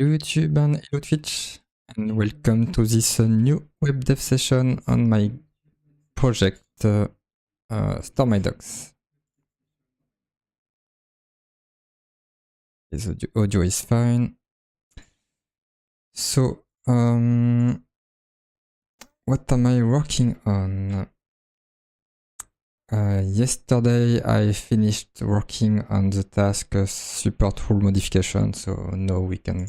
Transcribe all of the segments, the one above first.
YouTube and hello Twitch, and welcome to this new web dev session on my project StoreMyDocs. The audio is fine. So, what am I working on? Yesterday I finished working on the task support rule modification, so now we can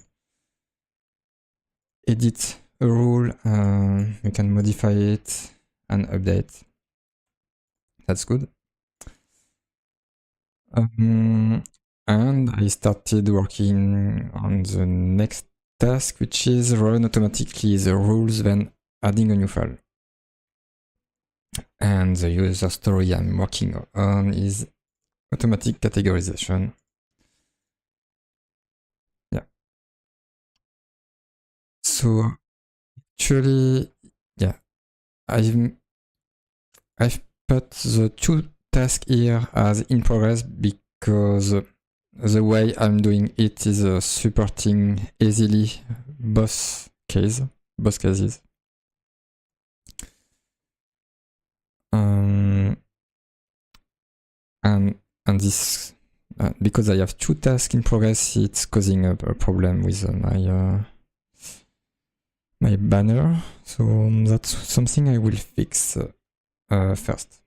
edit a rule, we can modify it and update. That's good. And I started working on the next task, which is run automatically the rules when adding a new file. And the user story I'm working on is automatic categorization. Yeah. So actually, yeah, I've put the two tasks here as in progress because the way I'm doing it is supporting easily both cases. And this, because I have two tasks in progress, it's causing a problem with my banner. So that's something I will fix first.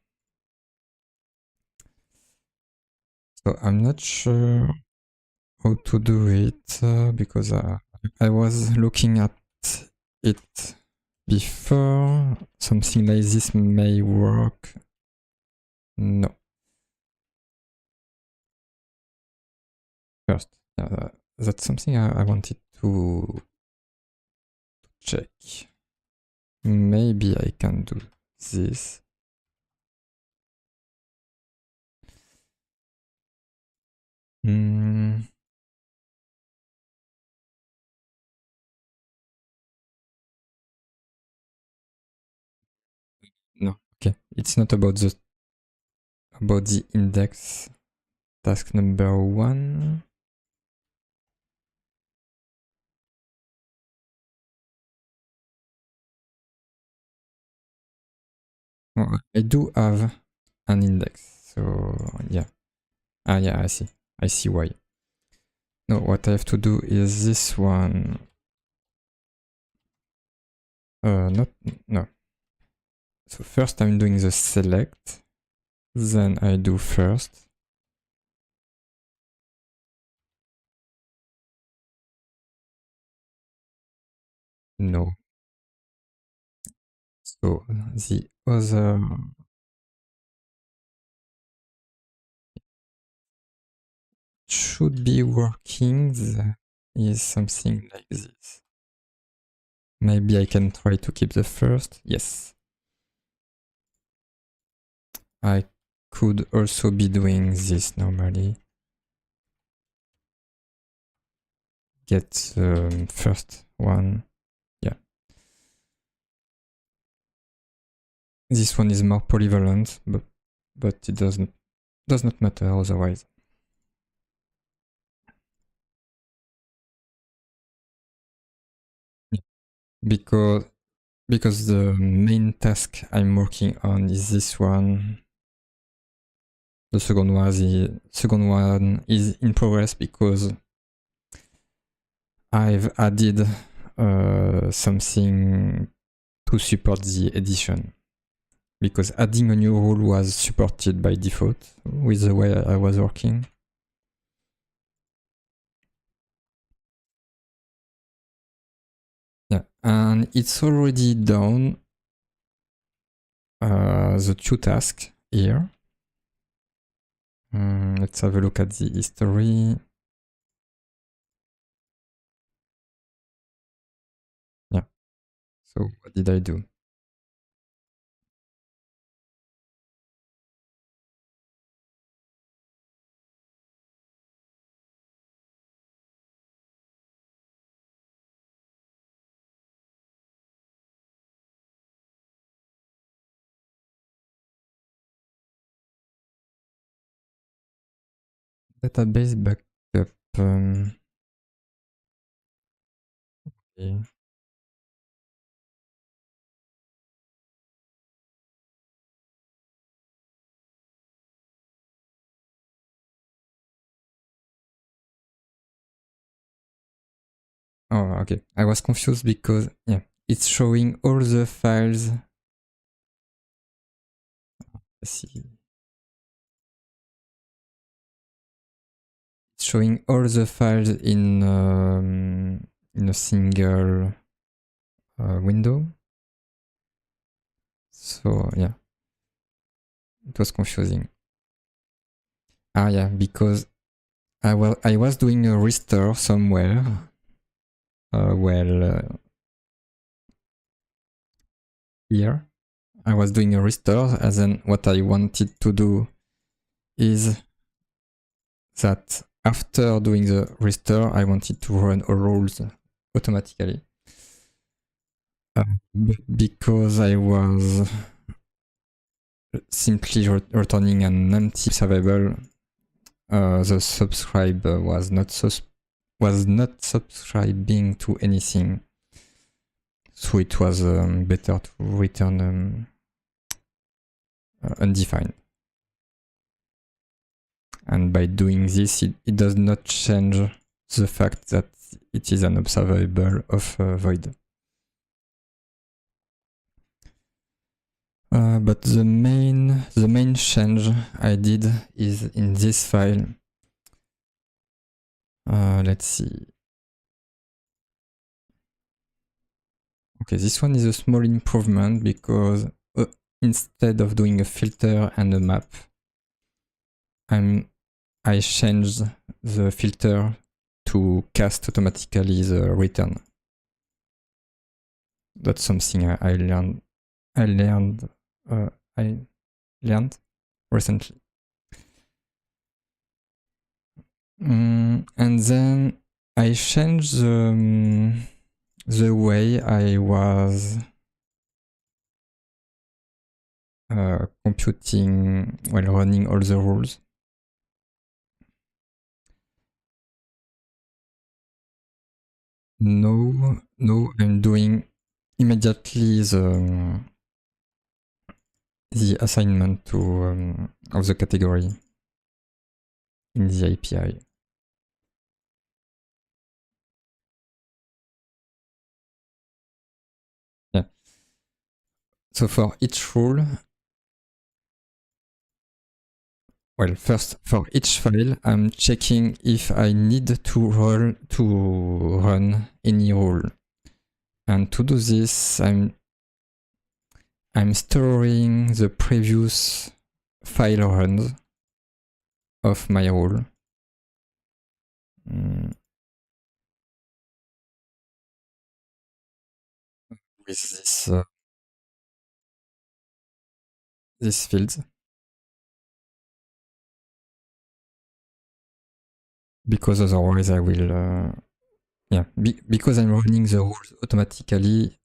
So I'm not sure how to do it because I was looking at it before. Something like this may work. No. First, that's something I wanted to check. Maybe I can do this. No, okay. It's not about the index. Task number 1. Oh, I do have an index, so yeah. Yeah, I see. I see why. No, what I have to do is this one. No. So first I'm doing the select, then I do first. No. So the other should be working is something like this. Maybe I can try to keep the first. Yes. I could also be doing this normally. Get the first one. Yeah. This one is more polyvalent, but it does not matter otherwise. Because the main task I'm working on is this one. The second one is in progress because I've added something to support the edition. Because adding a new rule was supported by default with the way I was working. Yeah, and it's already done. The two tasks here. Let's have a look at the history. Yeah. So what did I do? Database backup. Okay. Oh, okay. I was confused because, yeah, it's showing all the files. Let's see. It's showing all the files in a single window. So, yeah, it was confusing. Ah, yeah, because I was doing a restore somewhere. Here I was doing a restore, and then what I wanted to do is that after doing the restore, I wanted to run all rules automatically. Because I was simply returning an empty observable, the subscribe was not subscribing to anything, so it was better to return undefined. And by doing this, it does not change the fact that it is an observable of void. But the main change I did is in this file. Let's see. Okay, this one is a small improvement because instead of doing a filter and a map, I changed the filter to cast automatically the return. That's something I learned recently. And then I changed the way I was computing while running all the rules. No, I'm doing immediately the assignment to of the category in the API. Yeah. So for each rule, well, first for each file, I'm checking if I need to run any rule, and to do this, I'm storing the previous file runs of my rule. With this field, because otherwise I will yeah, because I'm running the rules automatically,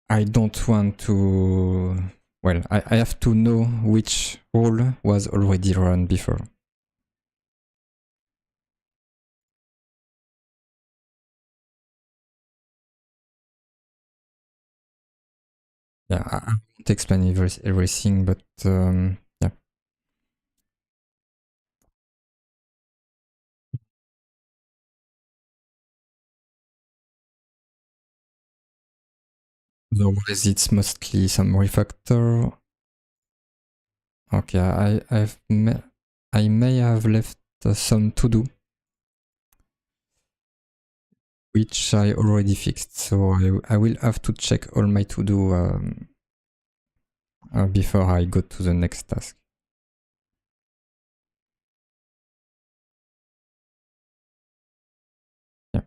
I don't want to, well, I have to know which rule was already run before. Yeah, I won't explain everything, but yeah. Otherwise, it's mostly some refactor. Okay, I may have left some to do, which I already fixed. So I will have to check all my to do before I go to the next task. Yeah.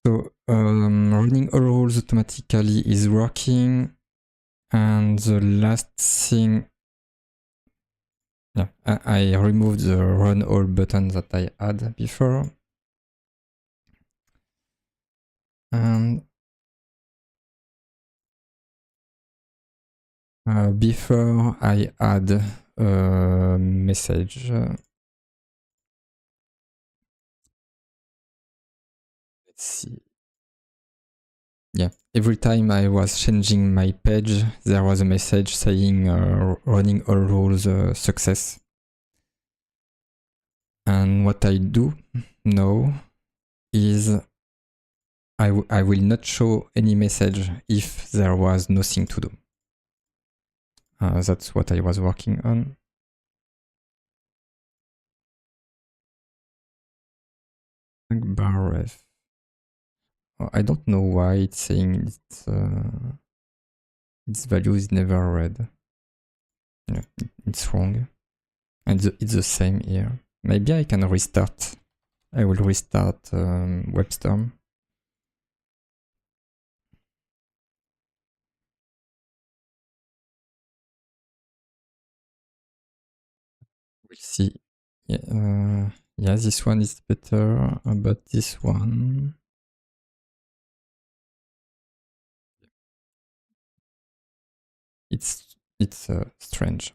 So running all rules automatically is working, and the last thing, yeah, I removed the run all button that I had before, and before I add a message. Let's see. Yeah, every time I was changing my page, there was a message saying running all rules success. And what I do now is I will not show any message if there was nothing to do. That's what I was working on. Bar ref. I don't know why it's saying its value is never read. Yeah, it's wrong. And it's the same here. Maybe I can restart. I will restart WebStorm. We'll see. Yeah, yeah, this one is better, but this one. It's strange.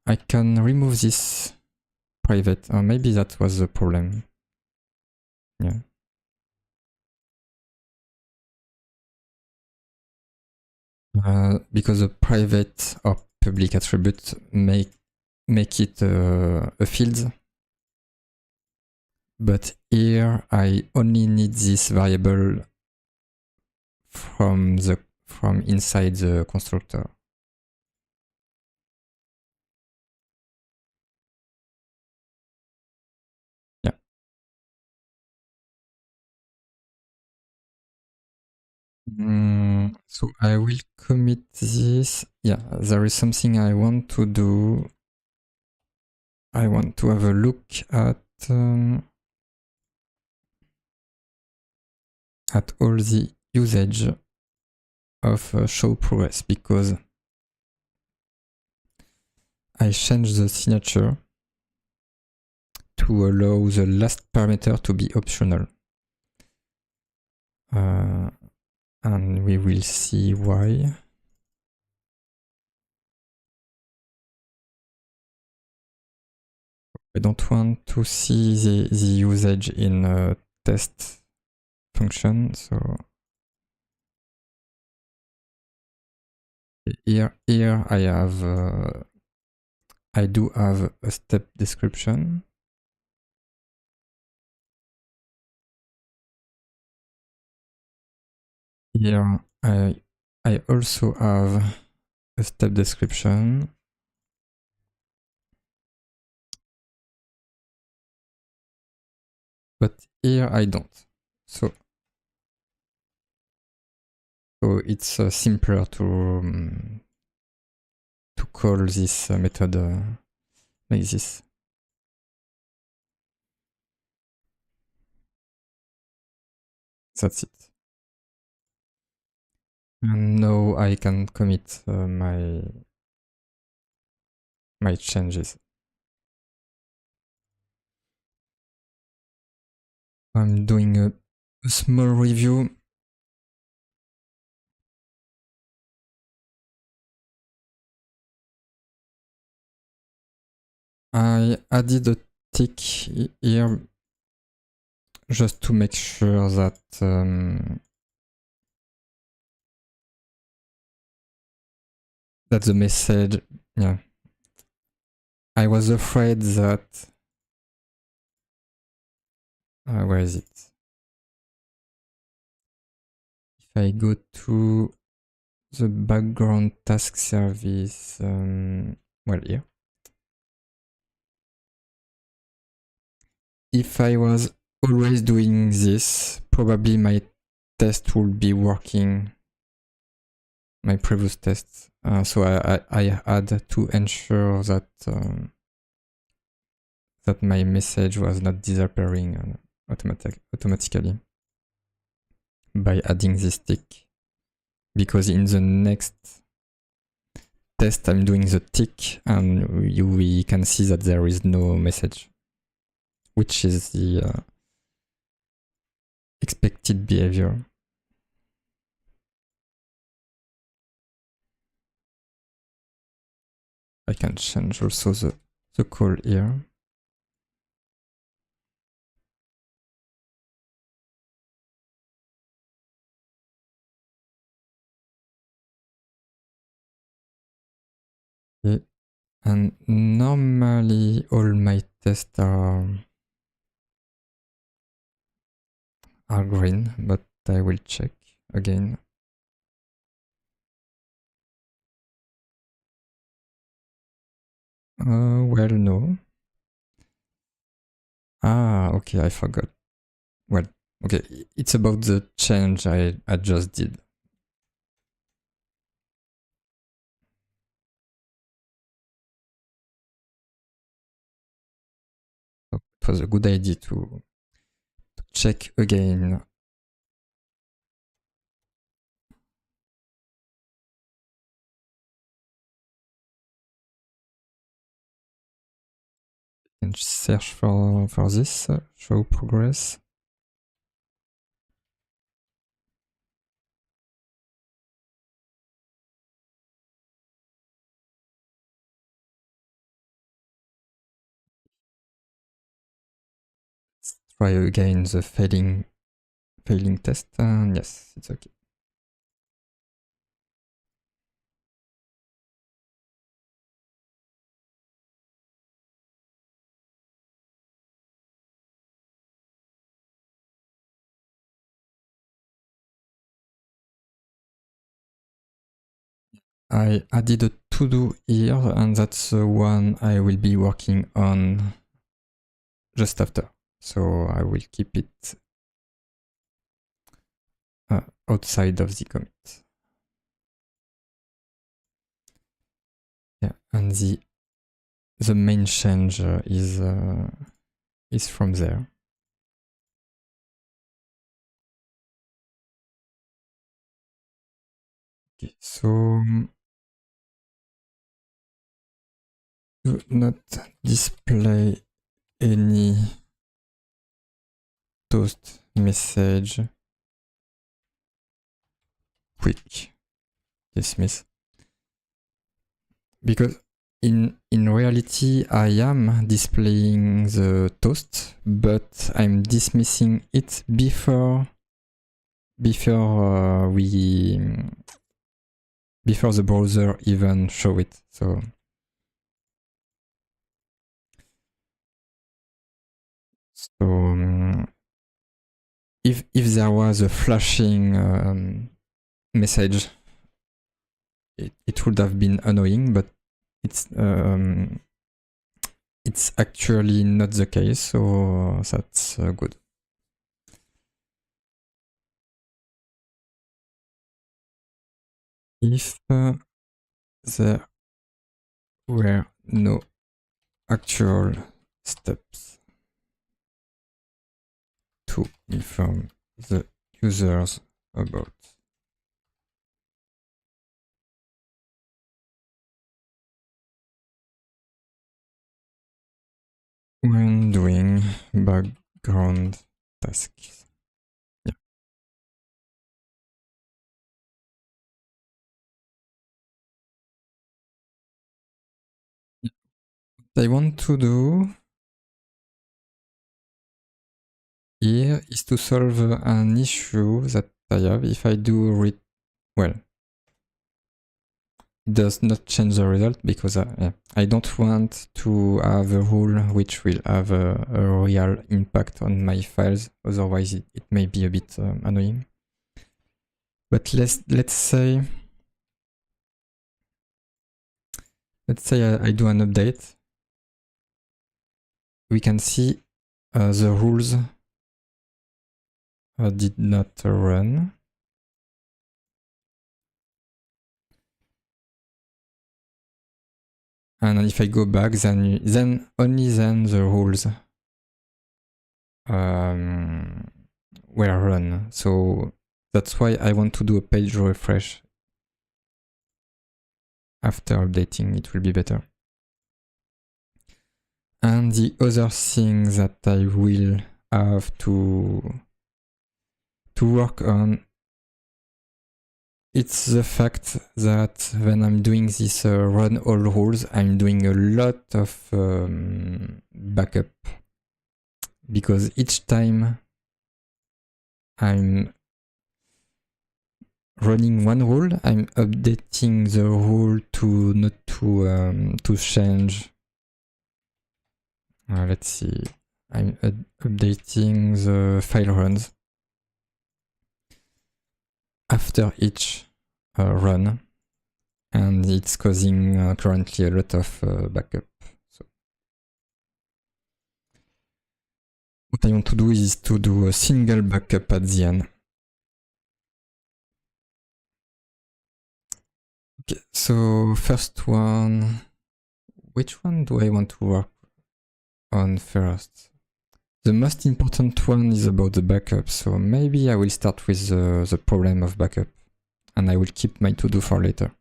I can remove this private. Maybe that was the problem. Yeah. Because the private or public attribute make it a field. But here I only need this variable from inside the constructor. Yeah. So I will commit this. Yeah, there is something I want to do. I want to have a look at all the usage of show progress, because I changed the signature to allow the last parameter to be optional. And we will see why. I don't want to see the usage in a test function, so here I have I do have a step description. Here I also have a step description. But here I don't. So it's simpler to call this method like this. That's it. And now I can commit my changes. I'm doing a small review. I added a tick here just to make sure that that the message, yeah. I was afraid that where is it? If I go to the background task service, well, here. If I was always doing this, probably my test would be working, my previous tests. So I had to ensure that that my message was not disappearing automatically by adding this tick. Because in the next test I'm doing the tick and we can see that there is no message, which is the expected behavior. I can change also the call here. Okay. And normally all my tests are green, but I will check again. Well, no. Ah, okay, I forgot. Well, okay, it's about the change I just did. So it was a good idea to check again. And search for this, show progress. Let's try again the failing test, and yes, it's okay. I added a to-do here, and that's the one I will be working on just after. So I will keep it outside of the commit. Yeah, and the main change is from there. Okay, so do not display any toast message. Quick dismiss. Because in reality, I am displaying the toast, but I'm dismissing it before before the browser even show it. So if there was a flashing message, it would have been annoying, but it's actually not the case, so that's good. If there were no actual steps to inform the users about when doing background tasks. Yeah. What I want to do here is to solve an issue that I have. If I do read, well, it does not change the result because I don't want to have a rule which will have a real impact on my files. Otherwise, it may be a bit annoying. But let's say I do an update. We can see the rules did not run. And if I go back, then only then the rules were run. So that's why I want to do a page refresh. After updating, it will be better. And the other thing that I will have to work on, it's the fact that when I'm doing this run all rules, I'm doing a lot of backup. Because each time I'm running one rule, I'm updating the rule to not to change. Let's see. I'm updating the file runs after each run, and it's causing currently a lot of backup. So what I want to do is to do a single backup at the end. Okay, so first one, which one do I want to work on first? The most important one is about the backup, so maybe I will start with the problem of backup, and I will keep my to-do for later.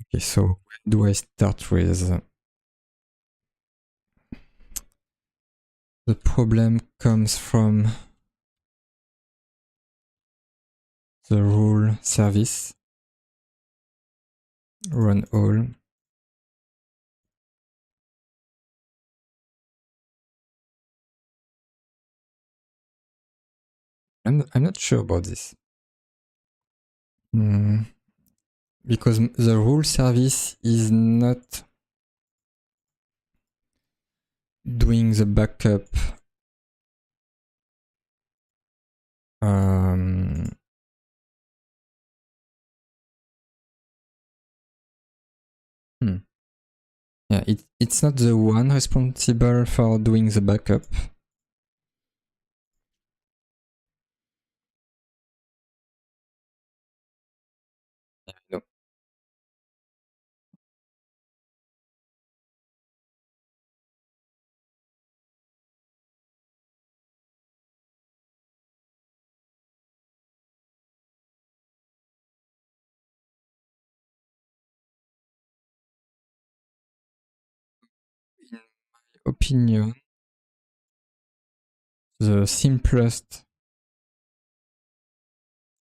Okay, so where do I start with? The problem comes from the rule service, run all. I'm not sure about this. Because the rule service is not doing the backup yeah, it's not the one responsible for doing the backup. No. In my opinion, the simplest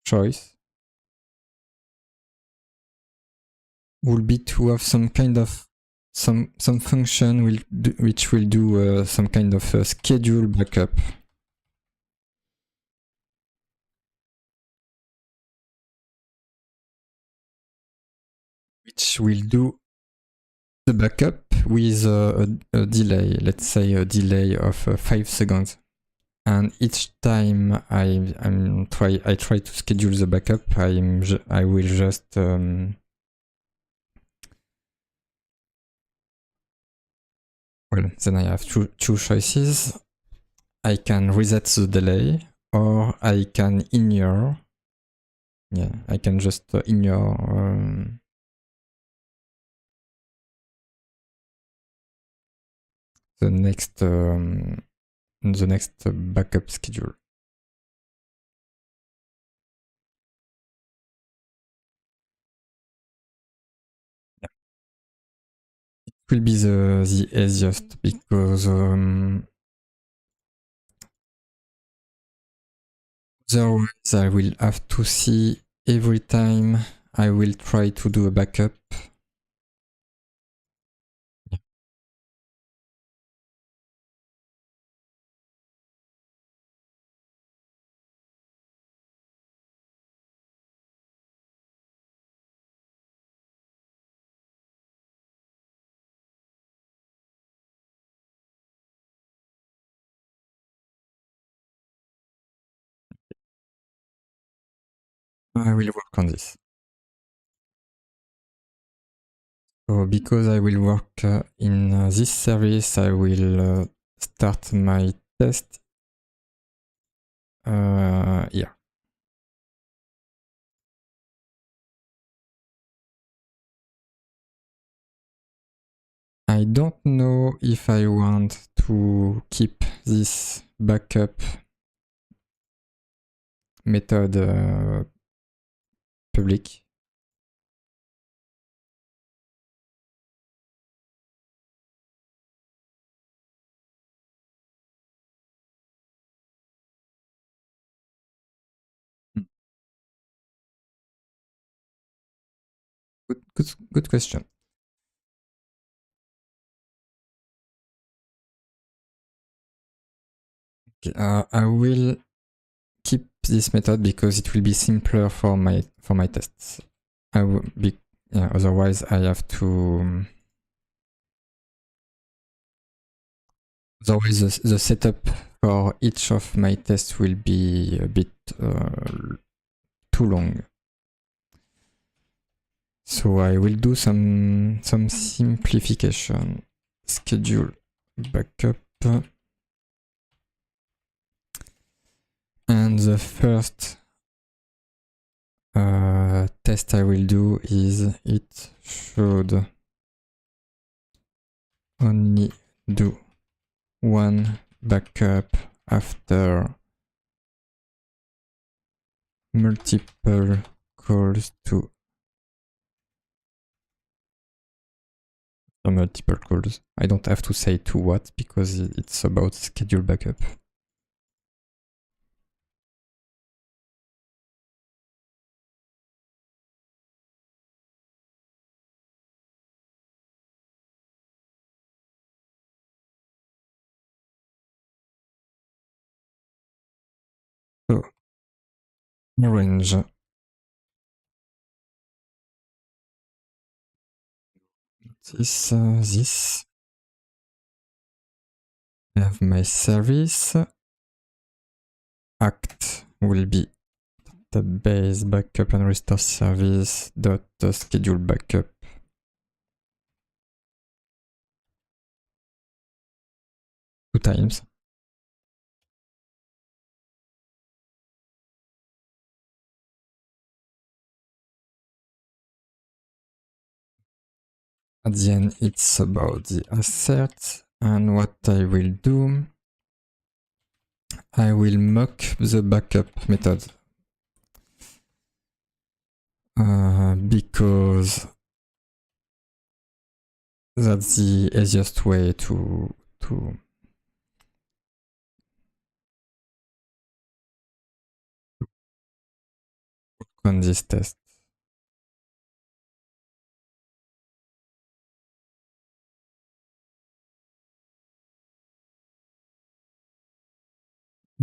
choice would be to have some kind of some function which will do some kind of schedule backup. Which will do the backup with a delay, let's say a delay of 5 seconds. And each time I try to schedule the backup, I will just well, then I have two choices. I can reset the delay, or I can ignore. Yeah, I can just ignore the next backup schedule. Yeah. It will be the easiest because otherwise I will have to see every time I will try to do a backup. Yeah. I will work on this. So because I will work in this service, I will start my test here. I don't know if I want to keep this backup method public. Good question. Okay, I will this method because it will be simpler for my tests. I will be, yeah, otherwise I have to. Otherwise, the setup for each of my tests will be a bit too long. So I will do some simplification. Schedule backup. And the first test I will do is it should only do one backup after multiple calls to multiple calls. I don't have to say to what because it's about schedule backup. So orange. This I have my service. Act will be database backup and restore service dot schedule backup. Two times. At the end, it's about the asset, and what I will do, I will mock the backup method because that's the easiest way to run this test.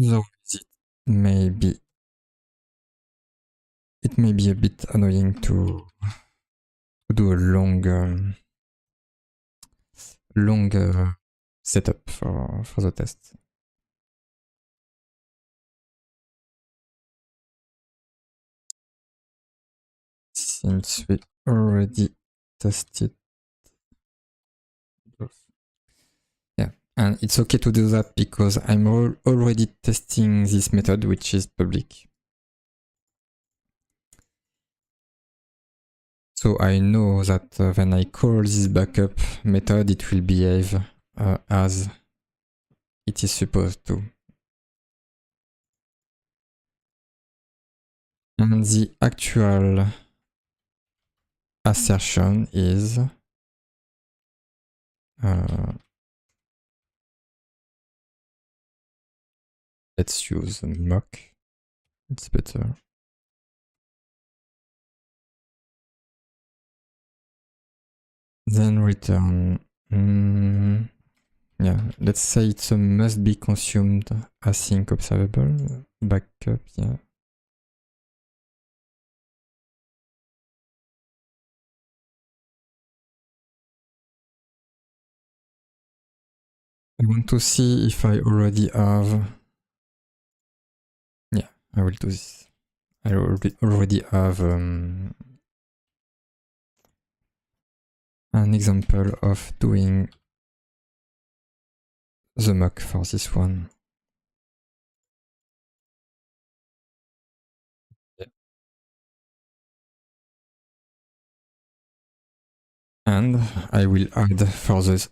So it may be a bit annoying to do a long setup for the test. Since we already tested. Yeah, and it's okay to do that because I'm already testing this method, which is public. So I know that when I call this backup method, it will behave as it is supposed to. And the actual assertion is let's use mock. It's better. Then return. Yeah, let's say it's a must be consumed async observable backup. Yeah. I want to see if I already have. Yeah, I will do this. I already have an example of doing the mock for this one. Yeah. And I will add for the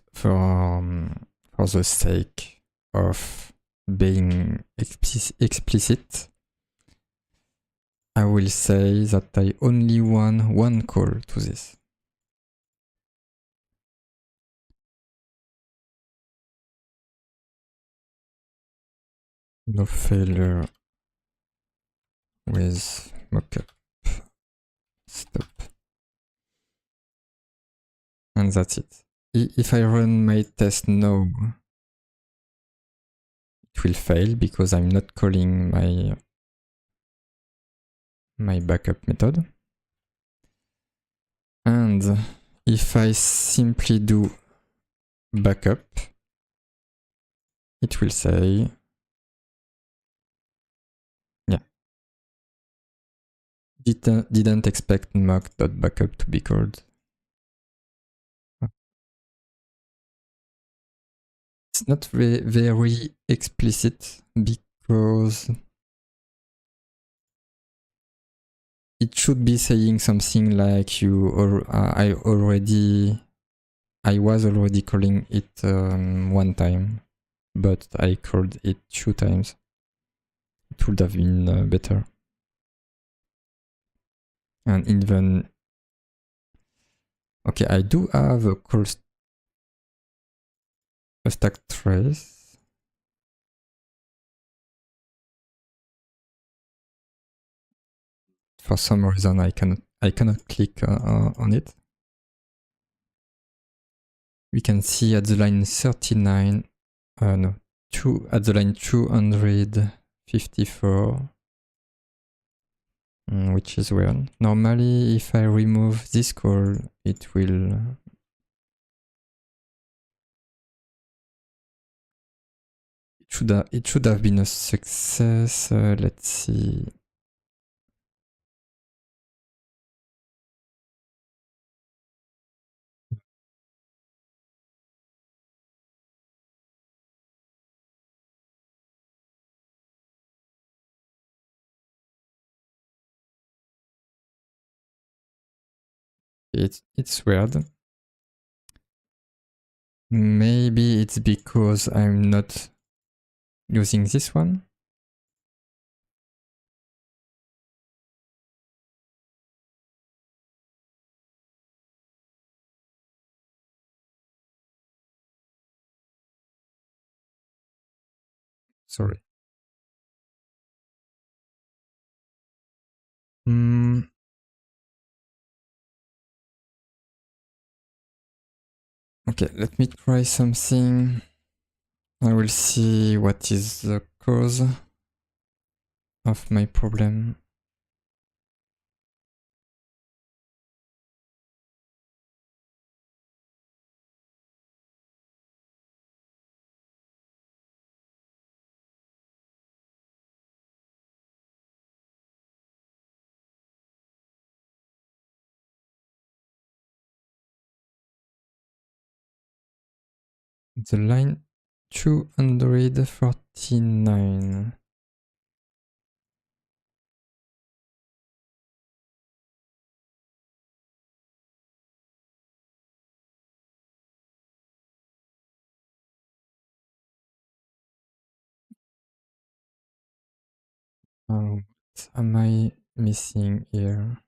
sake of being explicit, I will say that I only want one call to this. No failure with mockup. Stop. And that's it. If I run my test now, it will fail because I'm not calling my my backup method. And if I simply do backup, it will say, yeah, didn't expect mock.backup to be called. It's not very explicit because it should be saying something like I was already calling it one time, but I called it 2 times. It would have been better. And even, okay, I do have a stack trace. For some reason, I cannot click on it. We can see at the line 39, no, at the line 254, which is weird. Normally, if I remove this call, it will. It should have been a success. Let's see. It's weird. Maybe it's because I'm not using this one. Sorry. Okay, let me try something. I will see what is the cause of my problem. The line 249. What am I missing here?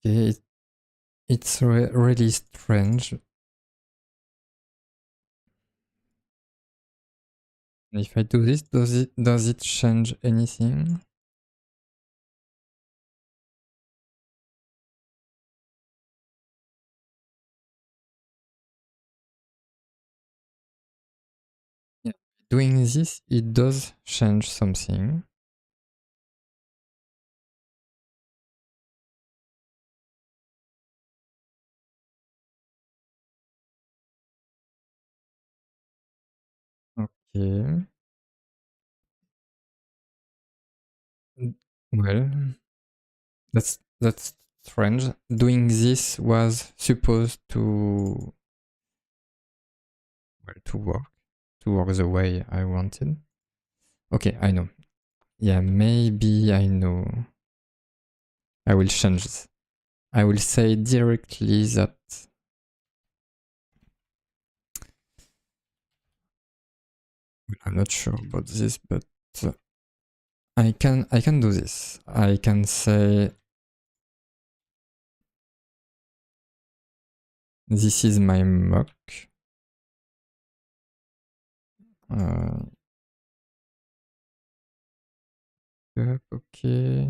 Okay, it's really strange. If I do this, does it change anything? Yeah. Doing this, it does change something. Okay. Well, that's strange. Doing this was supposed to work the way I wanted. Okay, I know. Yeah, maybe I know. I will change this. I will say directly that I'm not sure about this, but I can do this. I can say This is my mock. Okay.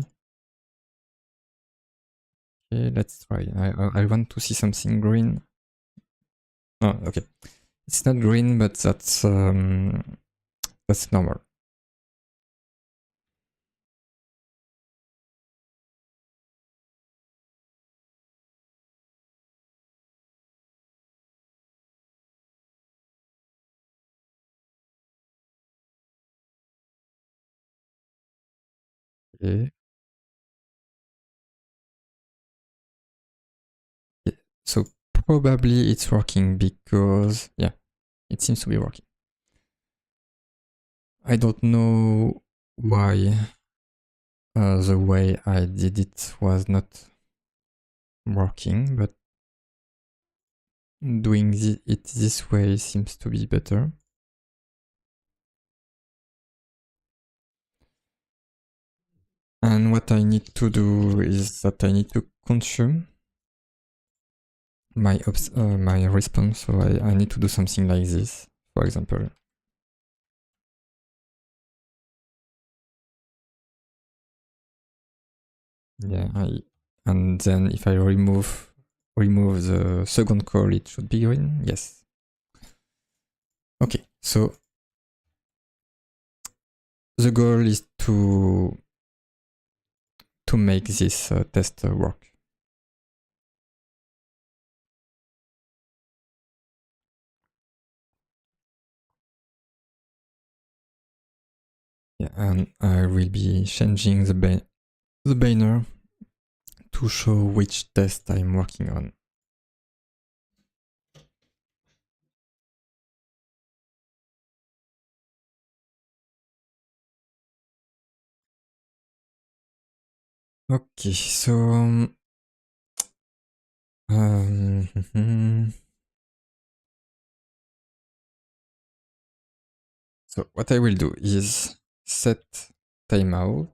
Okay, let's try. I want to see something green. Oh, okay. It's not green, but that's normal. Okay. Yeah. So probably it's working because, yeah, it seems to be working. I don't know why the way I did it was not working, but doing it this way seems to be better. And what I need to do is that I need to consume my response. So I need to do something like this, for example. Yeah, and then if I remove the second call, it should be green. Yes. Okay, so the goal is to make this test work. Yeah, and I will be changing the banner to show which test I'm working on. Okay, so so what I will do is set timeout.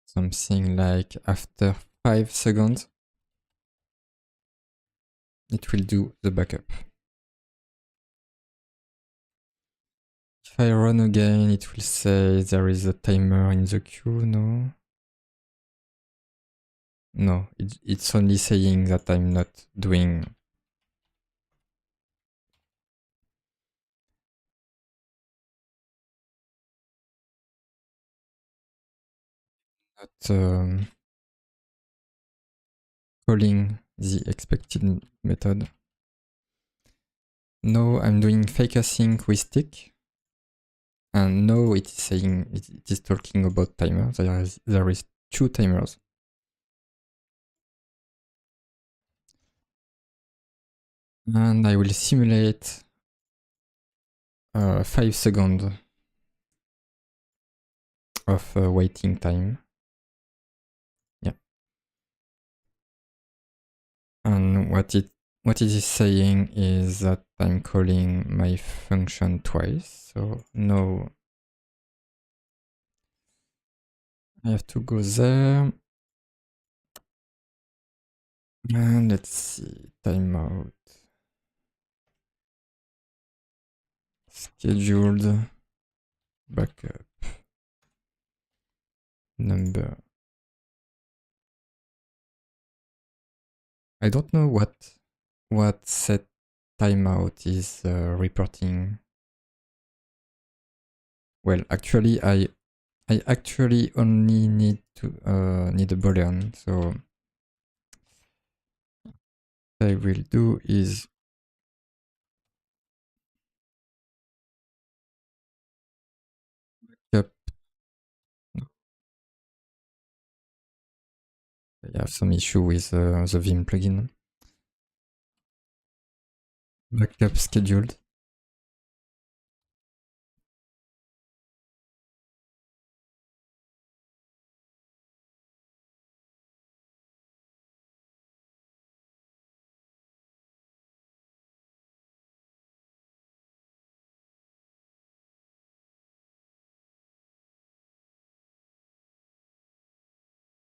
Something like after 5 seconds, it will do the backup. If I run again, it will say there is a timer in the queue. No. No, it's only saying that I'm not doing. Not calling the expected method. No, I'm doing fake async with tick. And no, it is saying it is talking about timer. There is 2 timers. And I will simulate 5 seconds of waiting time. Yeah. And what it is saying is that I'm calling my function twice. So no, I have to go there. And let's see, timeout. Scheduled backup number. I don't know what set timeout is reporting. Well, actually, I actually only need a boolean. So what I will do is backup. I have some issue with the Vim plugin. Backup scheduled.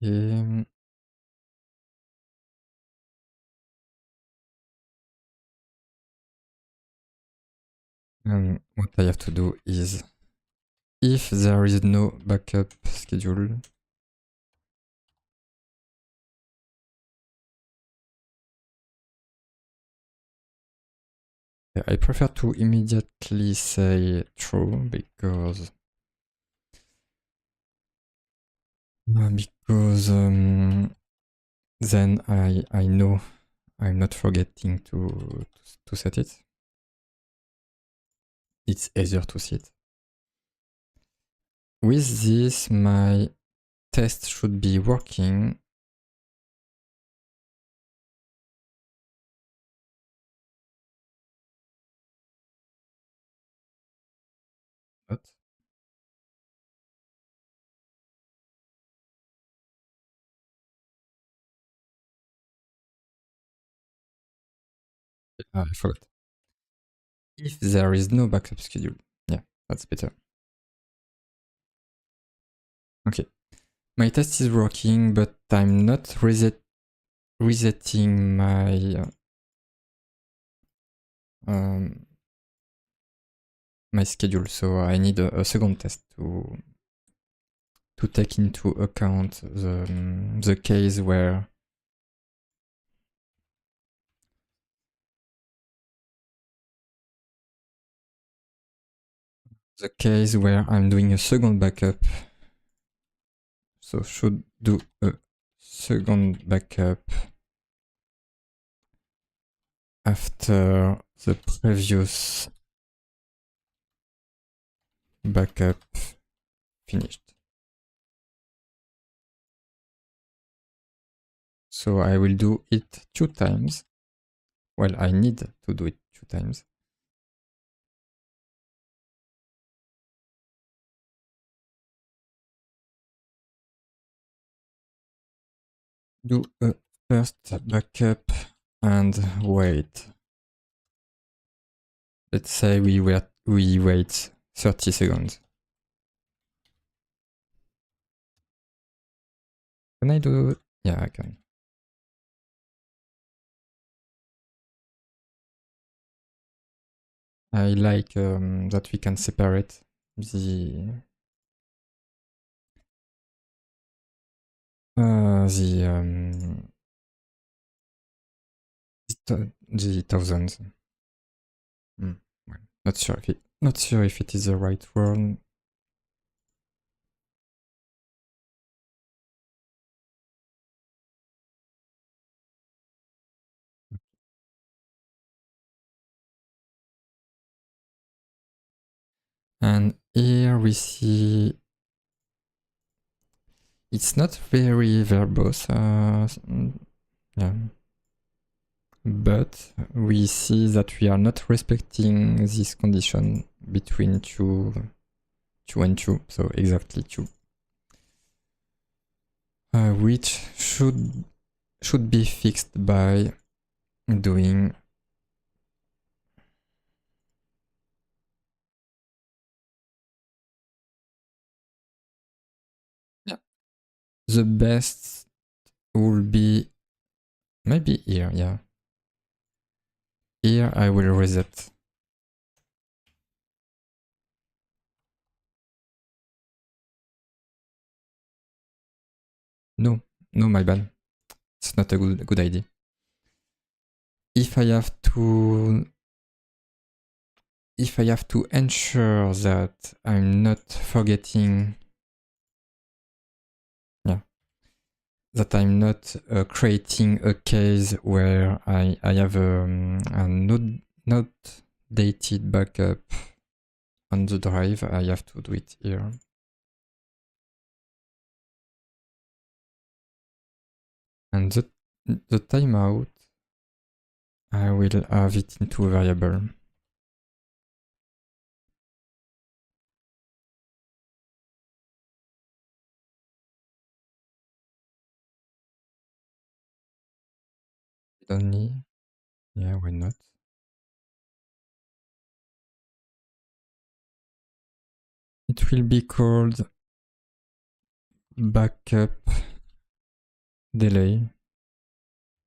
Okay. And what I have to do is, if there is no backup schedule, I prefer to immediately say true because then I know I'm not forgetting to set it. It's easier to see it. With this, my test should be working. But I forgot. If there is no backup schedule, yeah, that's better. Okay, my test is working, but I'm not resetting my my schedule, so I need a second test to take into account the case where I'm doing a second backup. So should do a second backup after the previous backup finished. So I will do it 2 times. Well, I need to do it 2 times. Do a first backup and wait. Let's say we wait 30 seconds. Can I do it? Yeah, I can. I like that we can separate the thousands. Well, not sure if it is the right word. And here we see it's not very verbose, yeah. But we see that we are not respecting this condition between 2 and 2, so exactly 2. Which should be fixed by doing the best will be maybe here, yeah. Here I will reset. No, my bad. It's not a good idea. If I have to ensure that I'm not forgetting, that I'm not creating a case where I have a not dated backup on the drive, I have to do it here. And the timeout, I will have it into a variable. Only, yeah, why not? It will be called backup delay.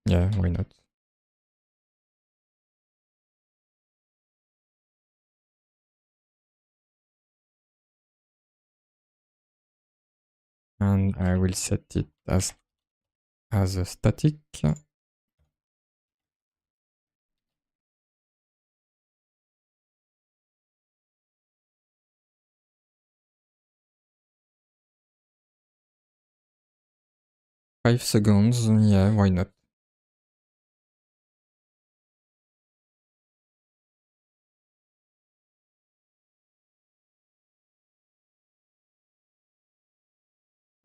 Yeah, why not? And I will set it as a static. 5 seconds, yeah, why not?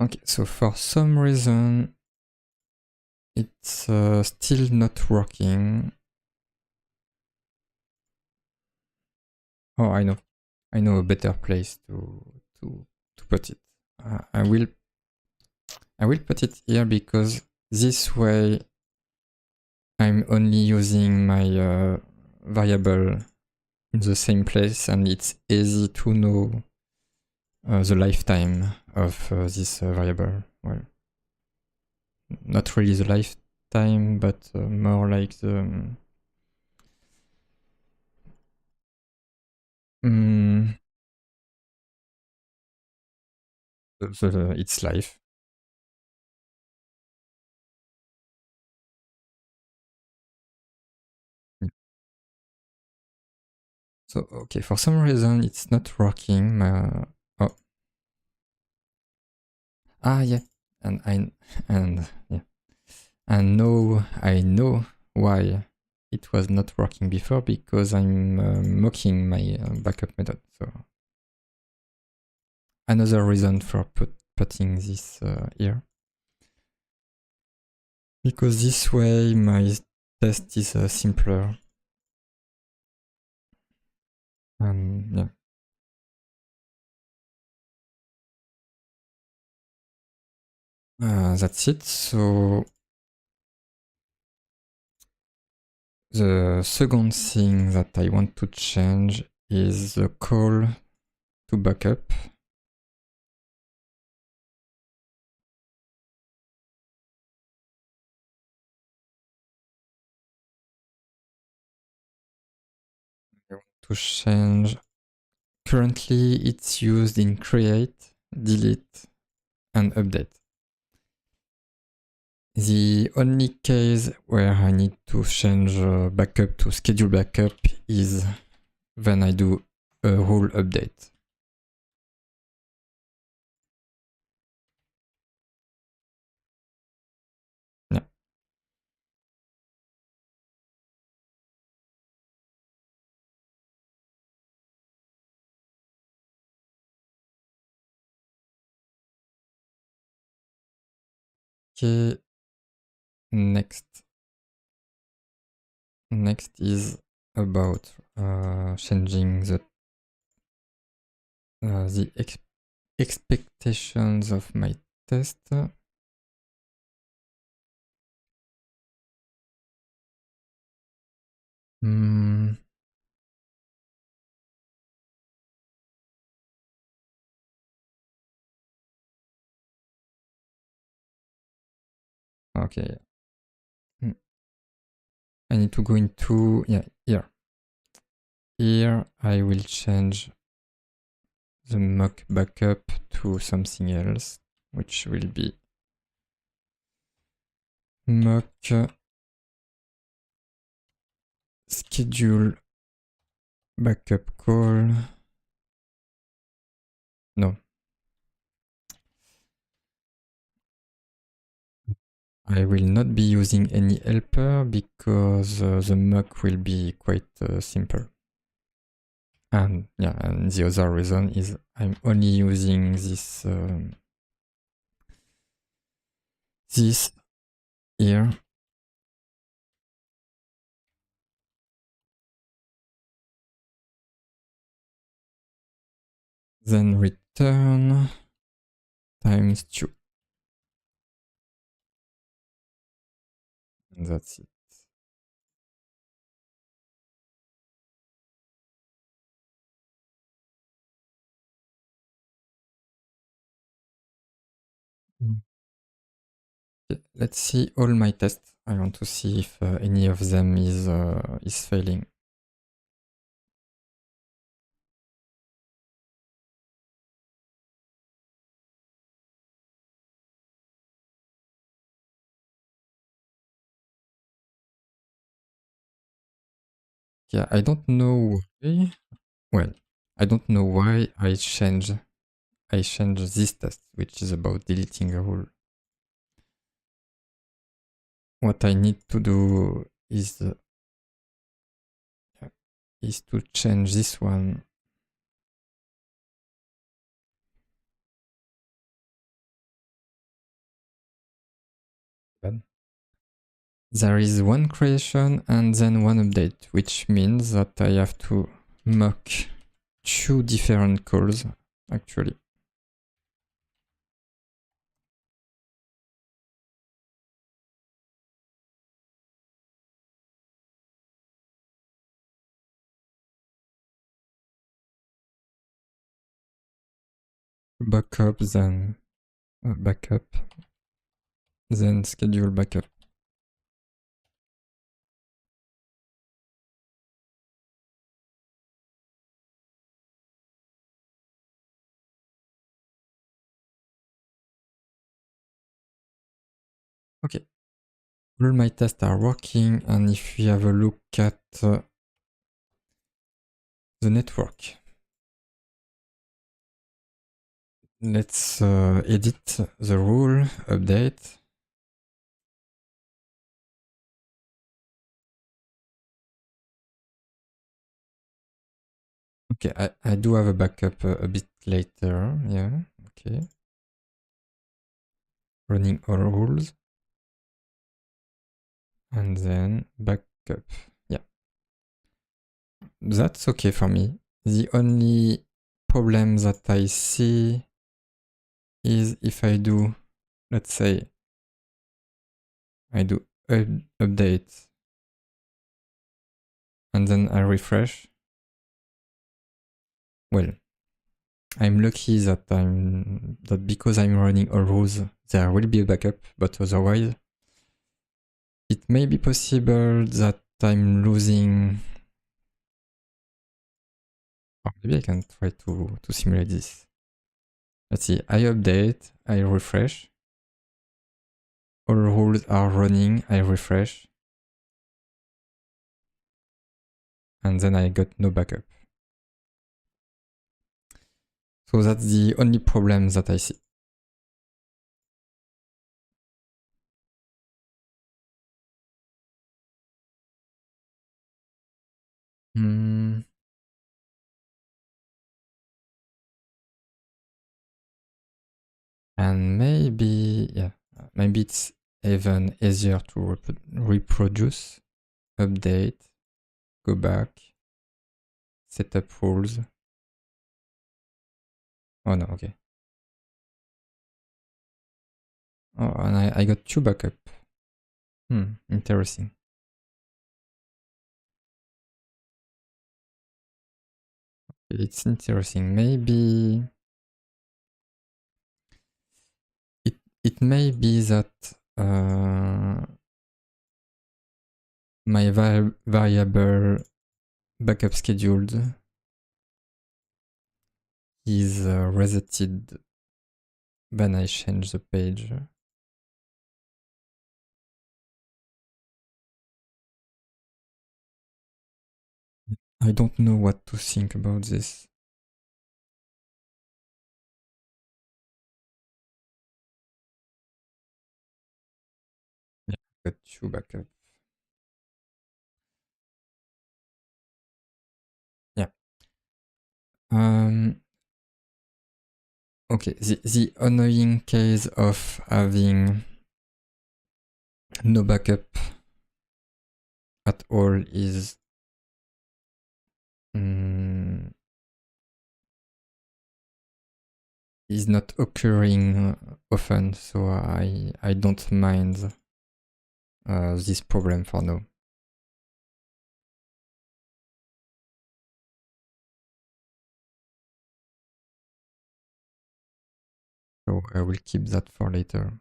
Okay, so for some reason, it's still not working. Oh, I know. I know a better place to put it. I will put it here because this way I'm only using my variable in the same place, and it's easy to know the lifetime of this variable. Well, not really the lifetime, but more like mm, its life. So okay, for some reason it's not working. Oh, yeah, and yeah, and now I know why it was not working before, because I'm mocking my backup method. So another reason for putting this here, because this way my test is simpler. And yeah. That's it. So the second thing that I want to change is the call to backup. I want to change. Currently, it's used in create, delete, and update. The only case where I need to change backup to schedule backup is when I do a rule update. Yeah. Okay. Next is about changing the expectations of my test. Mm, okay. Mm, I need to go into, yeah, here. Here I will change the mock backup to something else, which will be mock schedule backup call. No, I will not be using any helper because the mock will be quite simple. And yeah, and the other reason is I'm only using this here. Then return times 2. And that's it. Okay, let's see all my tests. I want to see if any of them is failing. Yeah, I don't know why. Well, I don't know why I changed this test, which is about deleting a rule. What I need to do is to change this one. There is one creation and then one update, which means that I have to mock 2 different calls, actually. Backup, then backup, then schedule backup. Okay, all my tests are working, and if we have a look at the network, let's edit the rule, update. Okay, I do have a backup a bit later, yeah, okay. Running all rules. And then backup, yeah. That's okay for me. The only problem that I see is if I do, let's say, I do update and then I refresh. Well, I'm lucky that because I'm running all rules, there will be a backup, but otherwise, it may be possible that I'm losing. Or maybe I can try to simulate this. Let's see, I update, I refresh. All rules are running, I refresh. And then I got no backup. So that's the only problem that I see. And maybe, yeah, maybe it's even easier to reproduce, update, go back, set up rules. Oh no, okay. Oh, and I got 2 backup. Interesting. It's interesting. Maybe it may be that my variable backup scheduled is resetted when I change the page. I don't know what to think about this. Yeah, got 2 backup. Yeah. Okay, the annoying case of having no backup at all is not occurring often, so I don't mind this problem for now. So I will keep that for later.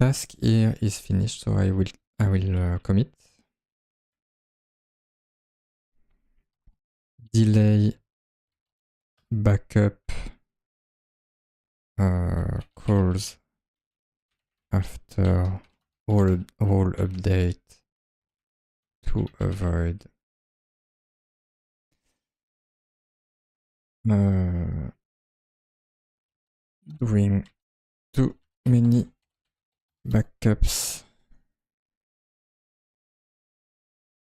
task here is finished, so I will commit. Delay backup calls after all update to avoid doing too many backups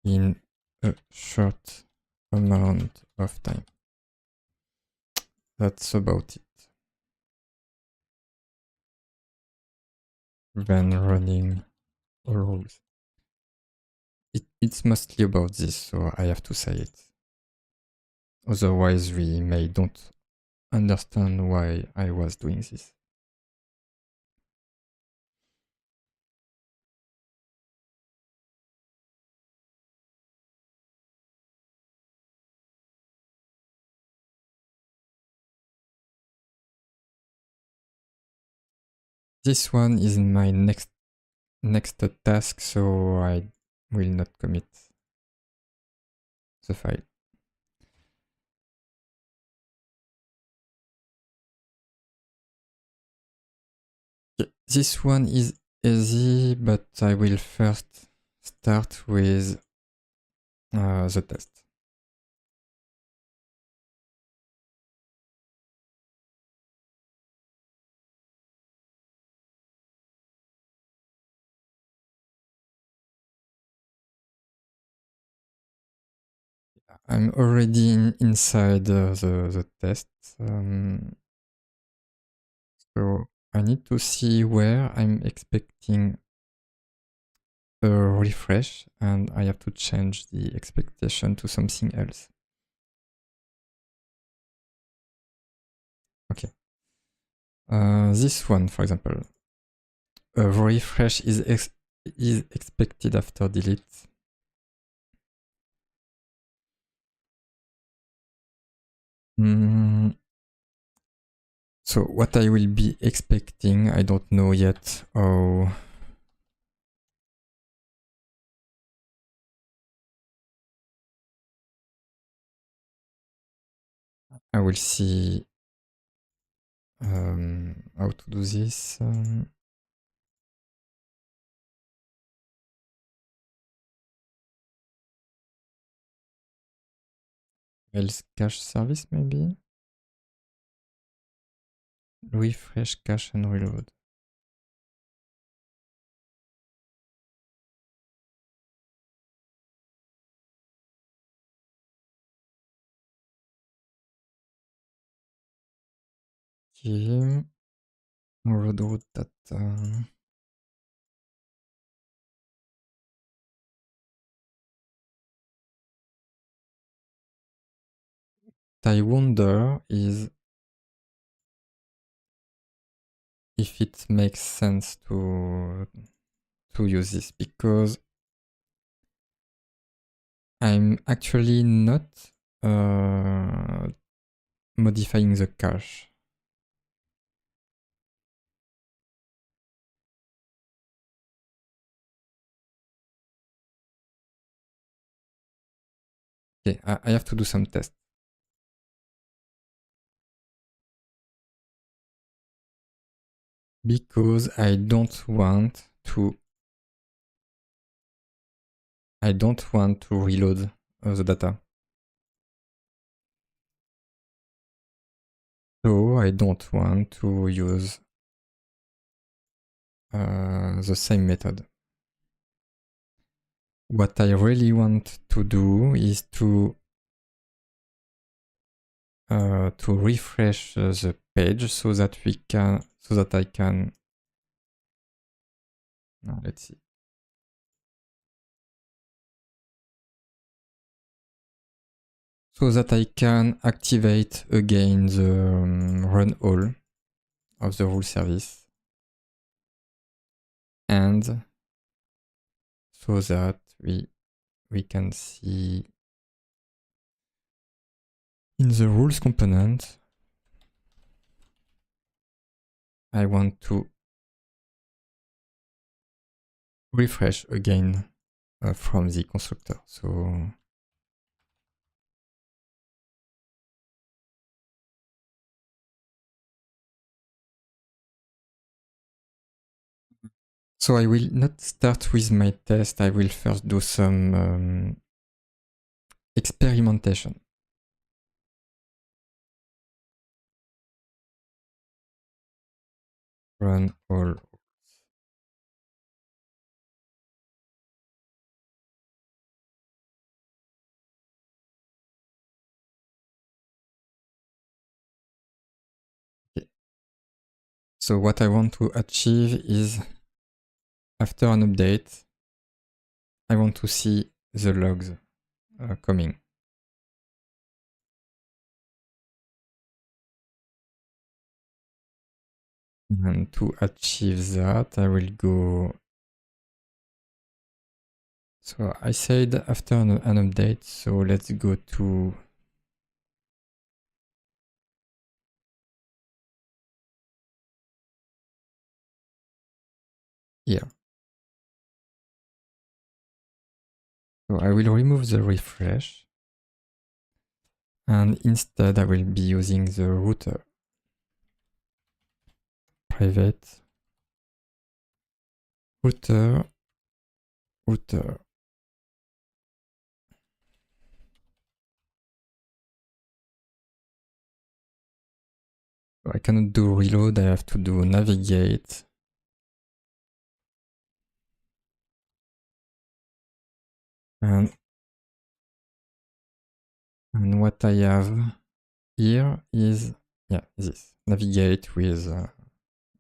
in a short amount of time. That's about it. When running rules. It's mostly about this, so I have to say it. Otherwise, we may don't understand why I was doing this. This one is my next task, so I will not commit the file. Okay, this one is easy, but I will first start with the test. I'm already inside the test. So I need to see where I'm expecting a refresh, and I have to change the expectation to something else. Okay. This one, for example, a refresh is expected after delete. So what I will be expecting, I don't know yet how. I will see how to do this. Else cache service maybe? Refresh, cache and reload. Okay. Reload data. I wonder is if it makes sense to use this, because I'm actually not modifying the cache. Okay, I have to do some tests. Because I don't want to reload the data. So I don't want to use the same method. What I really want to do is to refresh the page so that I can. Let's see. So that I can activate again the run all of the rule service, and so that we can see in the rules component, I want to refresh again from the constructor. So I will not start with my test. I will first do some experimentation. Run all. Okay. So what I want to achieve is, after an update, I want to see the logs coming. And to achieve that, I will go. So I said after an update, so let's go to here. So I will remove the refresh. And instead I will be using the router. Private router. So I cannot do reload, I have to do navigate. And what I have here is, yeah, this. Navigate with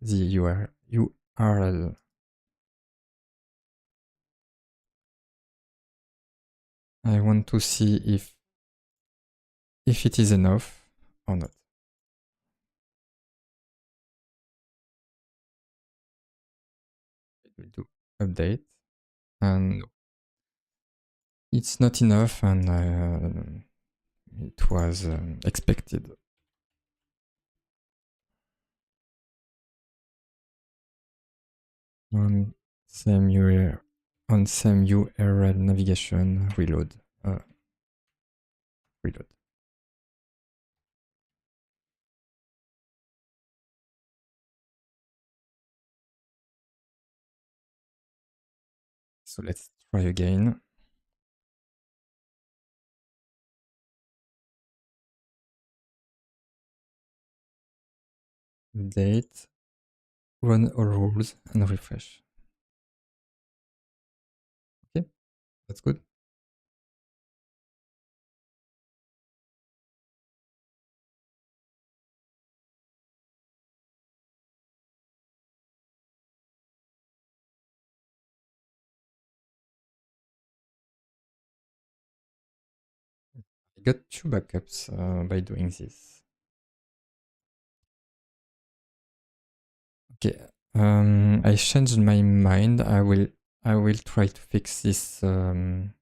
the URL. I want to see if it is enough or not. We'll do update, and it's not enough, and it was expected. On same URL navigation, reload. Reload. So let's try again. Update, run all rules, and refresh. Okay, that's good. I got 2 backups by doing this. Okay, I changed my mind. I will try to fix this annoying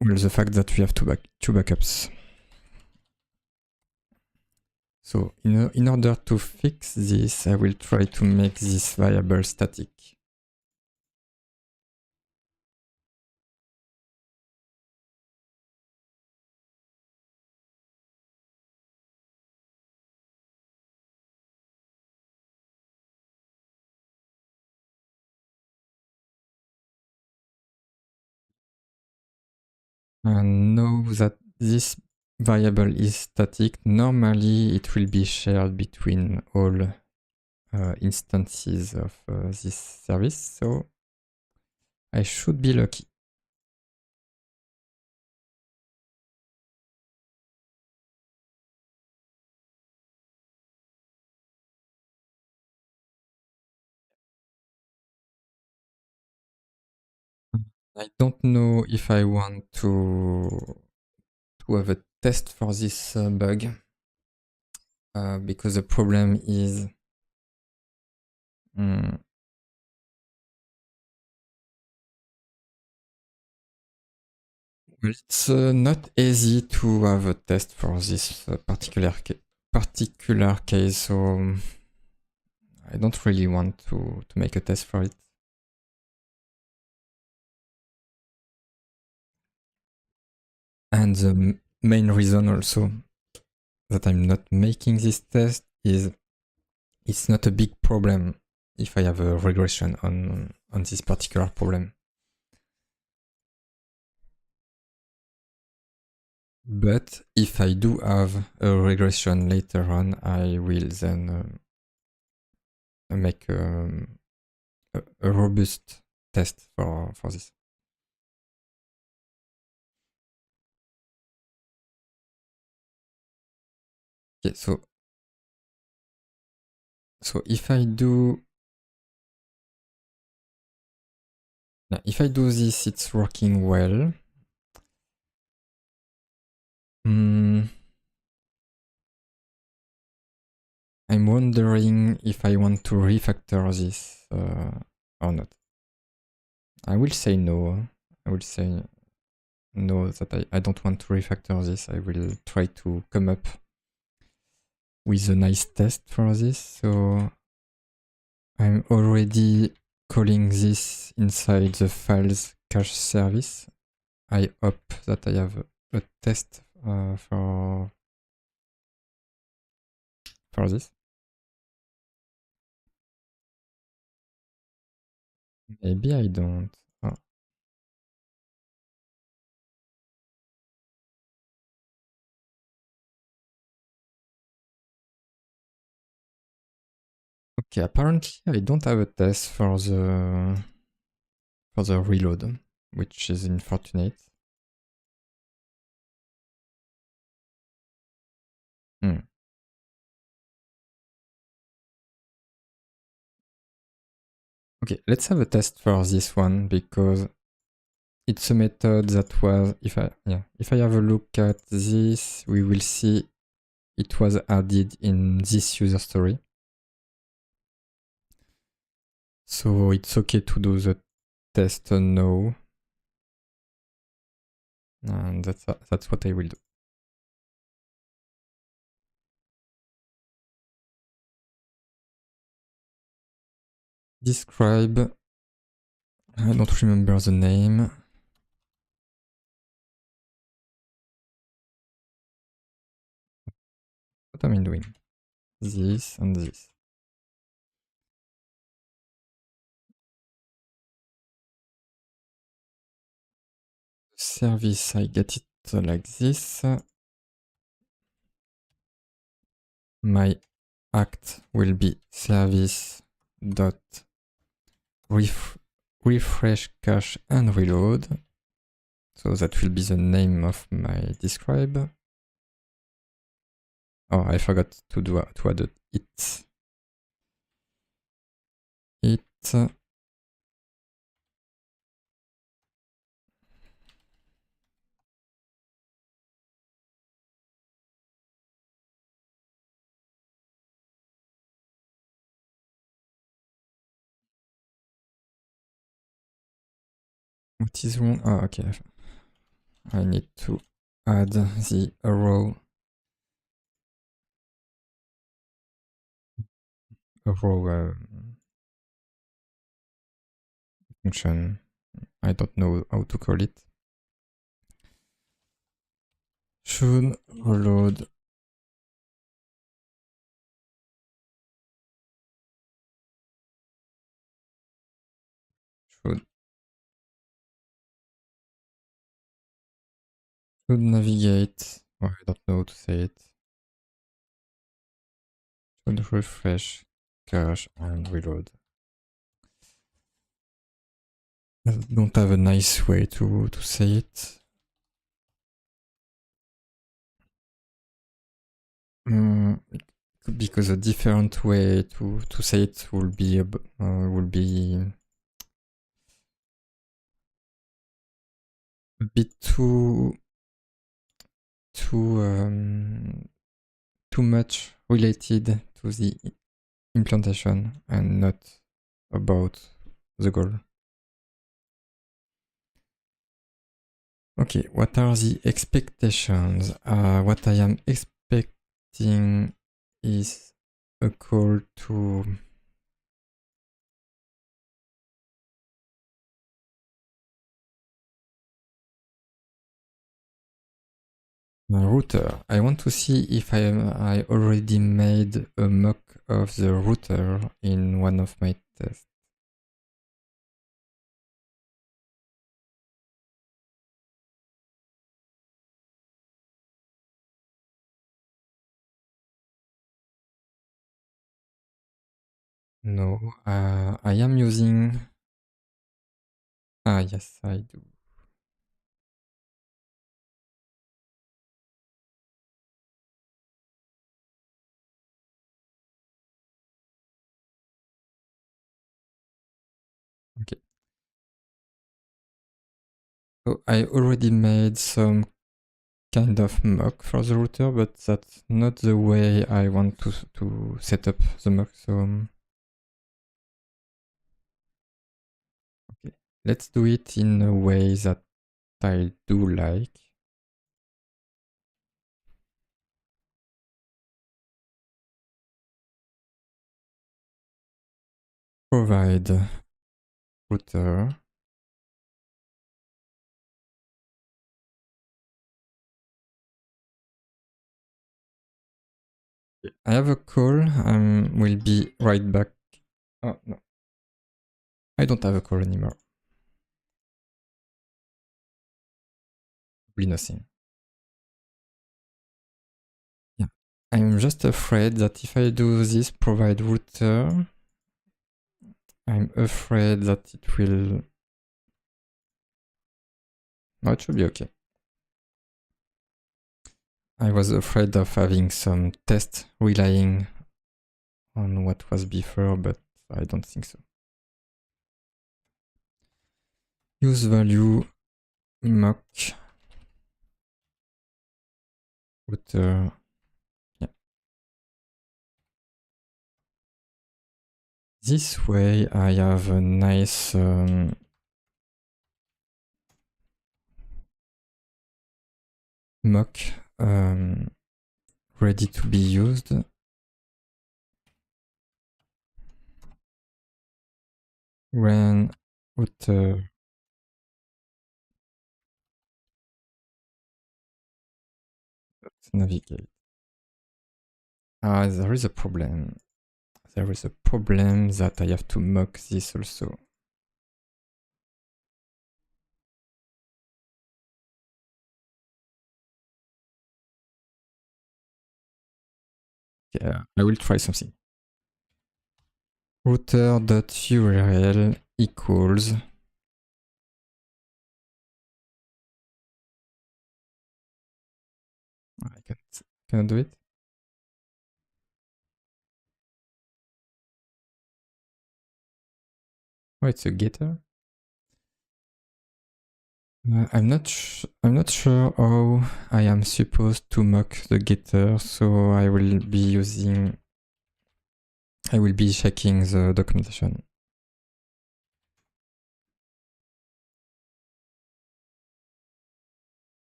the fact that we have two backups. So in order to fix this, I will try to make this variable static. And know that this variable is static. Normally, it will be shared between all instances of this service. So I should be lucky. I don't know if I want to have a test for this bug because the problem is Well, it's not easy to have a test for this particular case, so I don't really want to make a test for it. And the main reason also that I'm not making this test is it's not a big problem if I have a regression on this particular problem. But if I do have a regression later on, I will then make a robust test for this. Okay, so if I do this, it's working well. I'm wondering if I want to refactor this or not. I will say no. I will say no, that I don't want to refactor this. I will try to come up with a nice test for this. So I'm already calling this inside the files cache service. I hope that I have a test for this. Maybe I don't. Oh. Okay, apparently I don't have a test for the reload, which is unfortunate. Okay, let's have a test for this one because it's a method that was, if I have a look at this, we will see it was added in this user story. So it's okay to do the test now. And that's what I will do. Describe. I don't remember the name. What am I doing? This and this. Service, I get it like this. My act will be service dot refresh cache and reload. So that will be the name of my describe. Oh, I forgot to add it. What is wrong? Oh, okay. I need to add the arrow function. I don't know how to call it. Should reload should navigate. Oh, I don't know how to say it. Should refresh cache and reload. I don't have a nice way to say it. Because a different way to say it will be a bit too much related to the implementation and not about the goal. Okay, what are the expectations? What I am expecting is a call to my router. I want to see if I already made a mock of the router in one of my tests. No, I am using... yes, I do. Okay. So I already made some kind of mock for the router, but that's not the way I want to set up the mock. So okay, let's do it in a way that I do like. Provide router. I have a call. Will be right back. Oh no, I don't have a call anymore. Really nothing. Yeah, I'm just afraid that if I do this provide router, I'm afraid that it will... No, it should be okay. I was afraid of having some test relying on what was before, but I don't think so. Use value mock router. Yeah. This way I have a nice mock ready to be used. When router navigate. There is a problem. There is a problem that I have to mock this also. Yeah, I will try something. Router.url equals I cannot do it. Oh, it's a getter. I'm not sure how I am supposed to mock the getter, so I will be checking the documentation.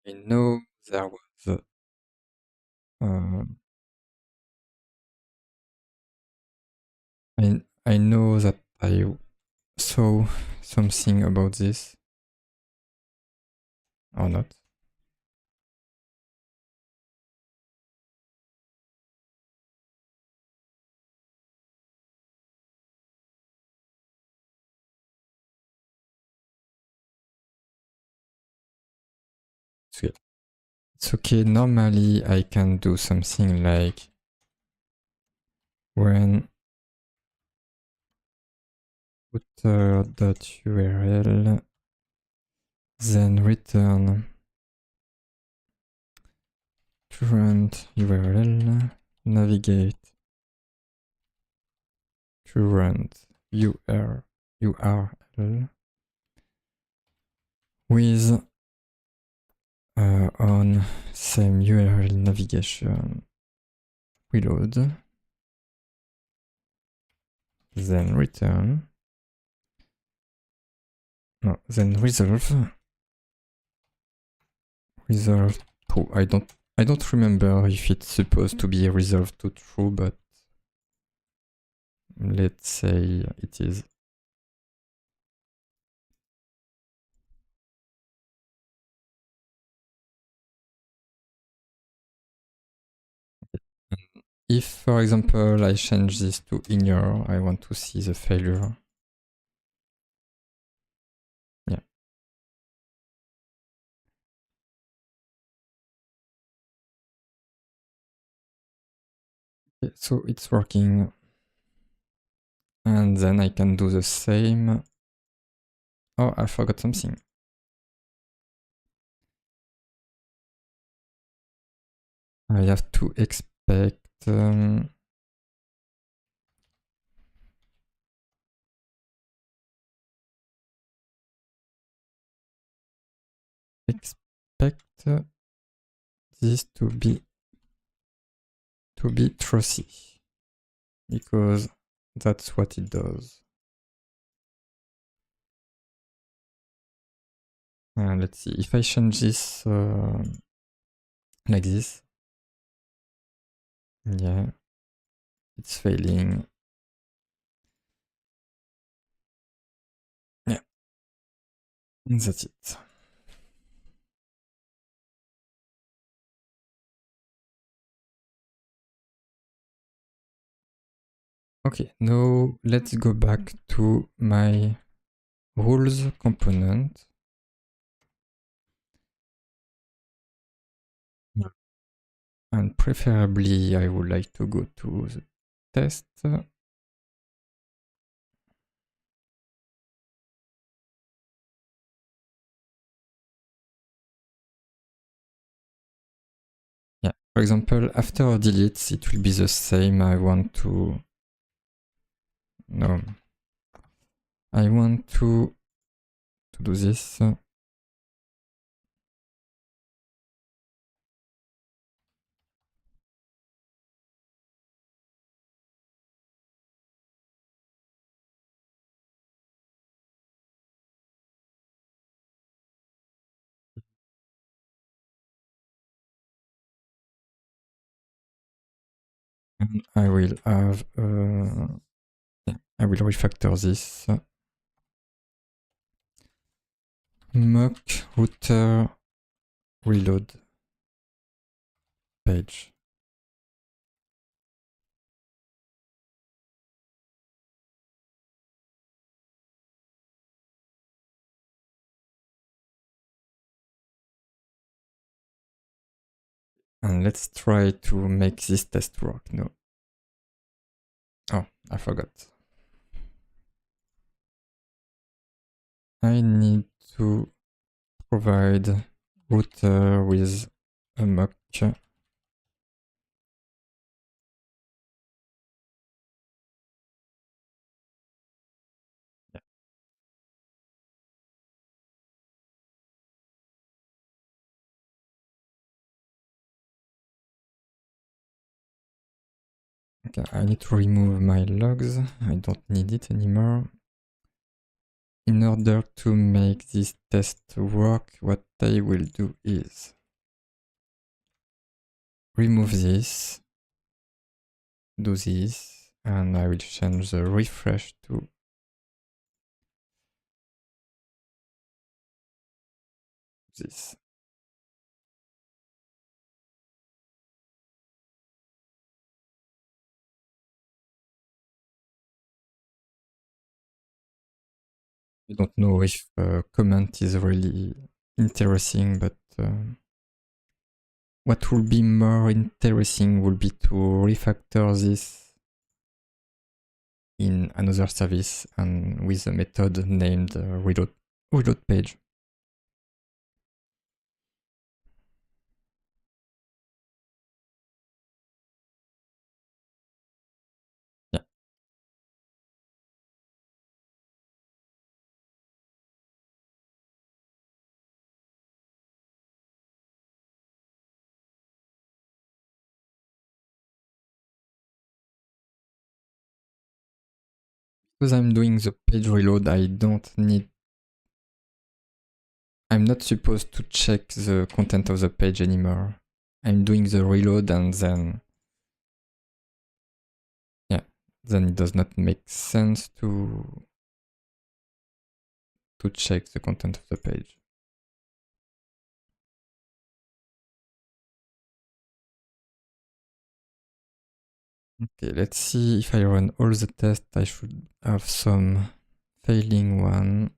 I know there was I know that I saw something about this or not. It's okay. Normally I can do something like when router.url then return current URL, navigate current URL with on same URL navigation reload, then return No, then resolve true. I don't remember if it's supposed to be resolved to true, but let's say it is. If, for example, I change this to inner, I want to see the failure. Yeah. Okay, so it's working. And then I can do the same. Oh, I forgot something. I have to expect this to be trusty, because that's what it does. Let's see if I change this like this. Yeah, it's failing. Yeah, and that's it. Okay, now let's go back to my rules component. And preferably, I would like to go to the test. Yeah, for example, after delete, it will be the same. I want to do this. And I will have, I will refactor this. Mock router reload page. And let's try to make this test work. No. Oh, I forgot. I need to provide router with a mock. Okay, I need to remove my logs. I don't need it anymore. In order to make this test work, what I will do is remove this, do this, and I will change the refresh to this. I don't know if comment is really interesting, but what will be more interesting will be to refactor this in another service and with a method named reload page. Yeah. Because I'm doing the page reload, I don't need I'm not supposed to check the content of the page anymore. I'm doing the reload and then, yeah, then it does not make sense to check the content of the page. Okay, let's see if I run all the tests. I should have some failing one.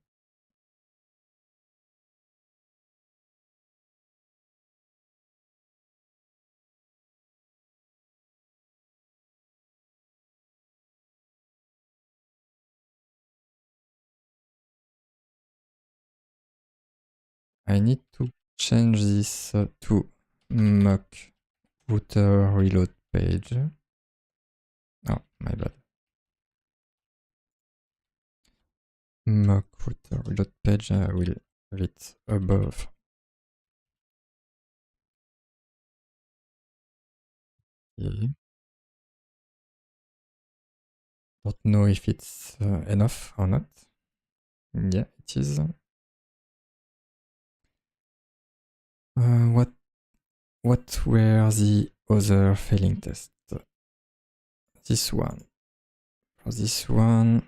I need to change this to mock router reload page. Oh, my bad. Mock router reload page, I will have it above. Okay. Don't know if it's enough or not. Yeah, it is. What were the other failing tests? This one. For this one,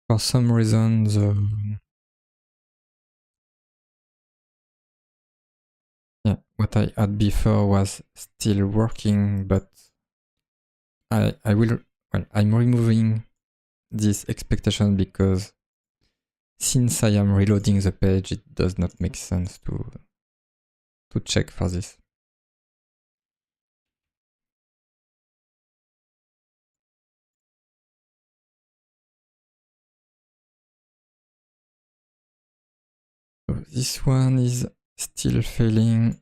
for some reason, what I had before was still working, but I'm removing this expectation because since I am reloading the page, it does not make sense to check for this. So this one is still failing.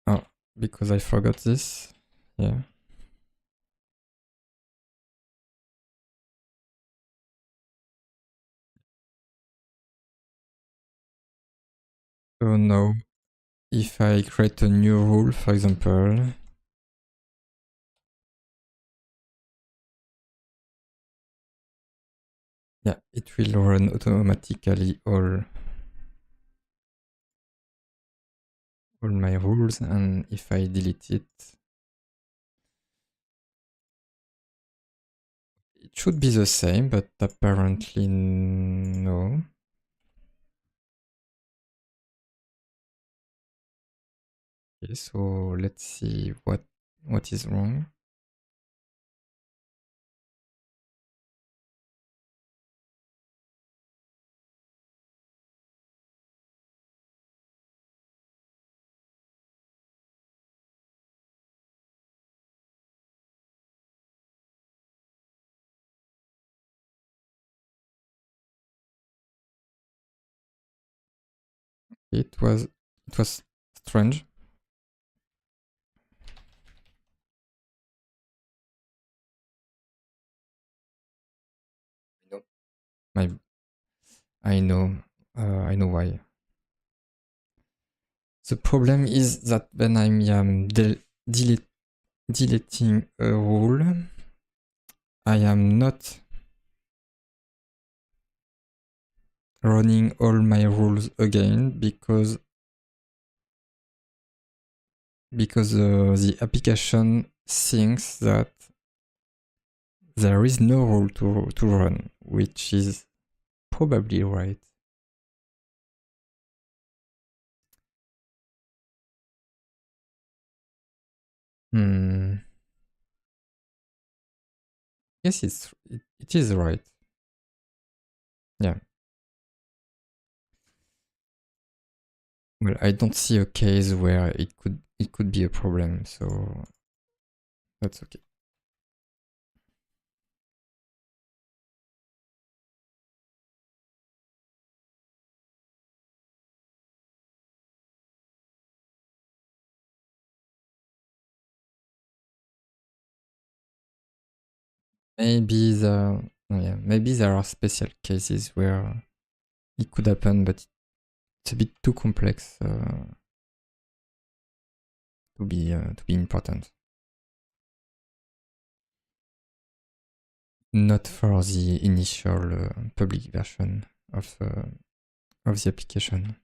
Oh, because I forgot this. Yeah. So now, if I create a new rule, for example, yeah, it will run automatically all my rules, and if I delete it, it should be the same, but apparently no. Okay, so let's see what is wrong. It was strange. No. I know why. The problem is that when I'm deleting a rule, I am not running all my rules again because the application thinks that there is no rule to run, which is probably right. Yes, it is right. Yeah. Well, I don't see a case where it could be a problem, so that's okay. maybe there are special cases where it could happen, but it's a bit too complex to be important. Not for the initial public version of the application.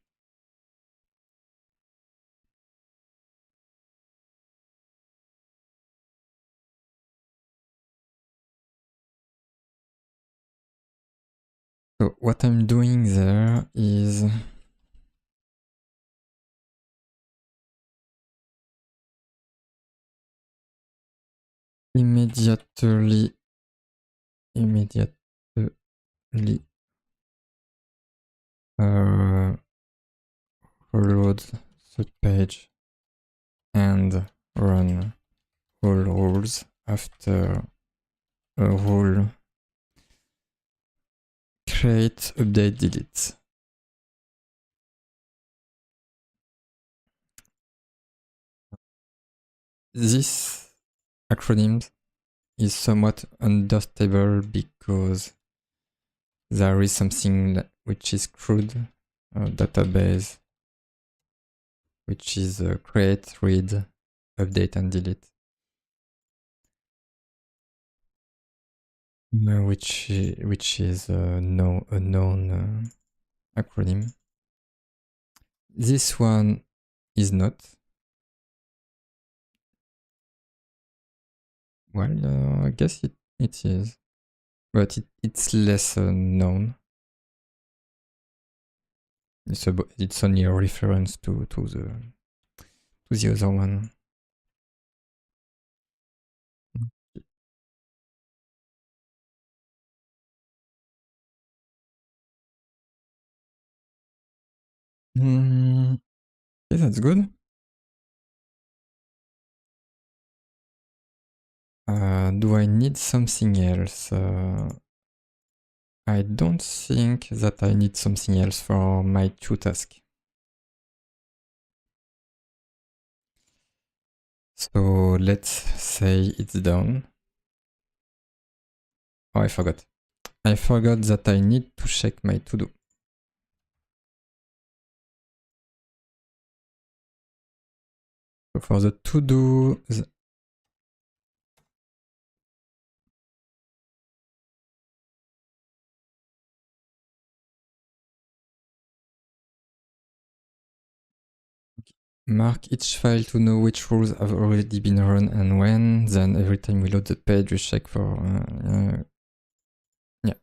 So what I'm doing there is immediately reload the page and run all rules after a rule create, update, delete. This acronym is somewhat understable because there is something which is crude database, which is create, read, update, and delete, which is a known acronym. This one is not. Well, I guess it is, but it's less known. It's only a reference to the other one. Okay, that's good. Do I need something else? I don't think that I need something else for my two tasks. So let's say it's done. Oh, I forgot. I forgot that I need to check my to-do. So for the to-do, mark each file to know which rules have already been run and when. Then every time we load the page, we check for... yeah,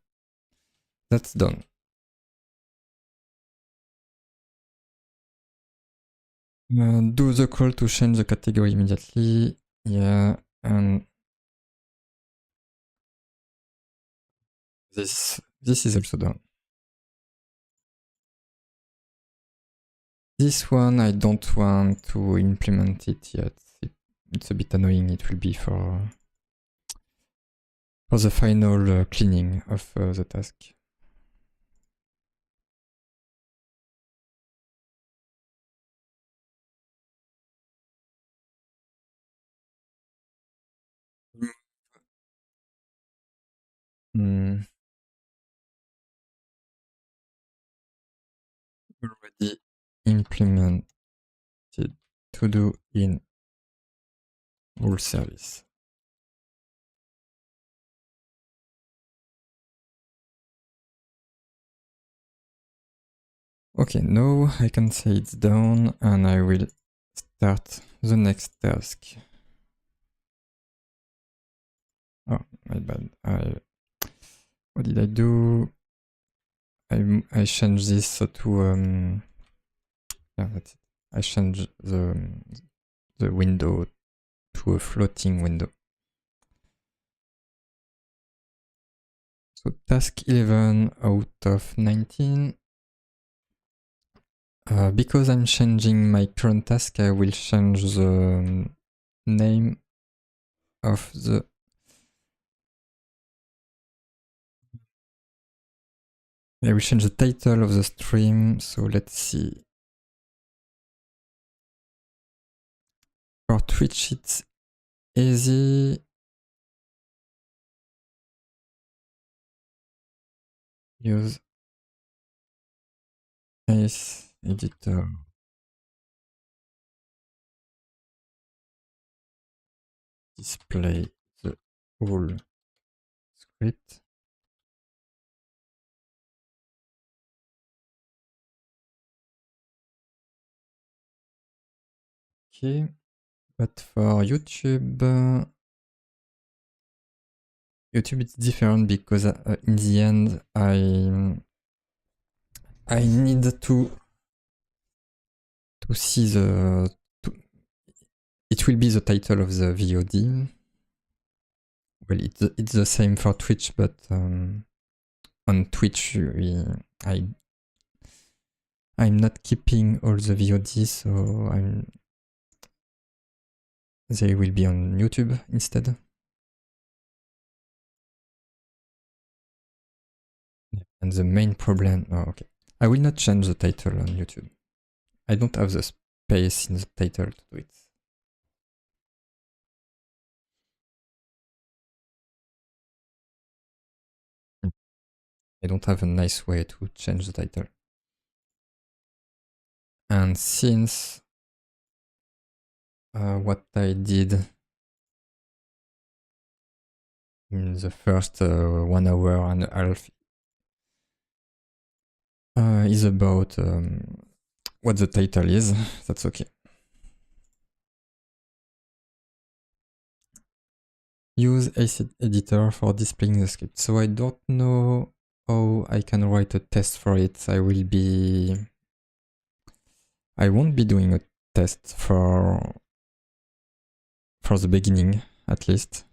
that's done. Do the call to change the category immediately. Yeah, and this is also done. This one, I don't want to implement it yet. It's a bit annoying. It will be for the final cleaning of the task. Already implemented to do in rule service. Okay, now I can say it's done and I will start the next task. Oh, my bad. What did I do? I changed this to yeah, that's it. I changed the window to a floating window. So task 11 out of 19. Because I'm changing my current task, I will change the name of the I will change the title of the stream. So let's see. For Twitch, it's easy. use case editor. Display the whole script. Okay, but for YouTube, YouTube it's different because in the end I need to see the. It will be the title of the VOD. Well, it's the same for Twitch, but on Twitch I'm not keeping all the VODs, so they will be on YouTube instead. And the main problem, oh, okay. I will not change the title on YouTube. I don't have the space in the title to do it. I don't have a nice way to change the title. And since what I did in the first 1 hour and a half is about what the title is, that's okay. Use ACID editor for displaying the script. So I don't know how I can write a test for it. I won't be doing a test for the beginning, at least.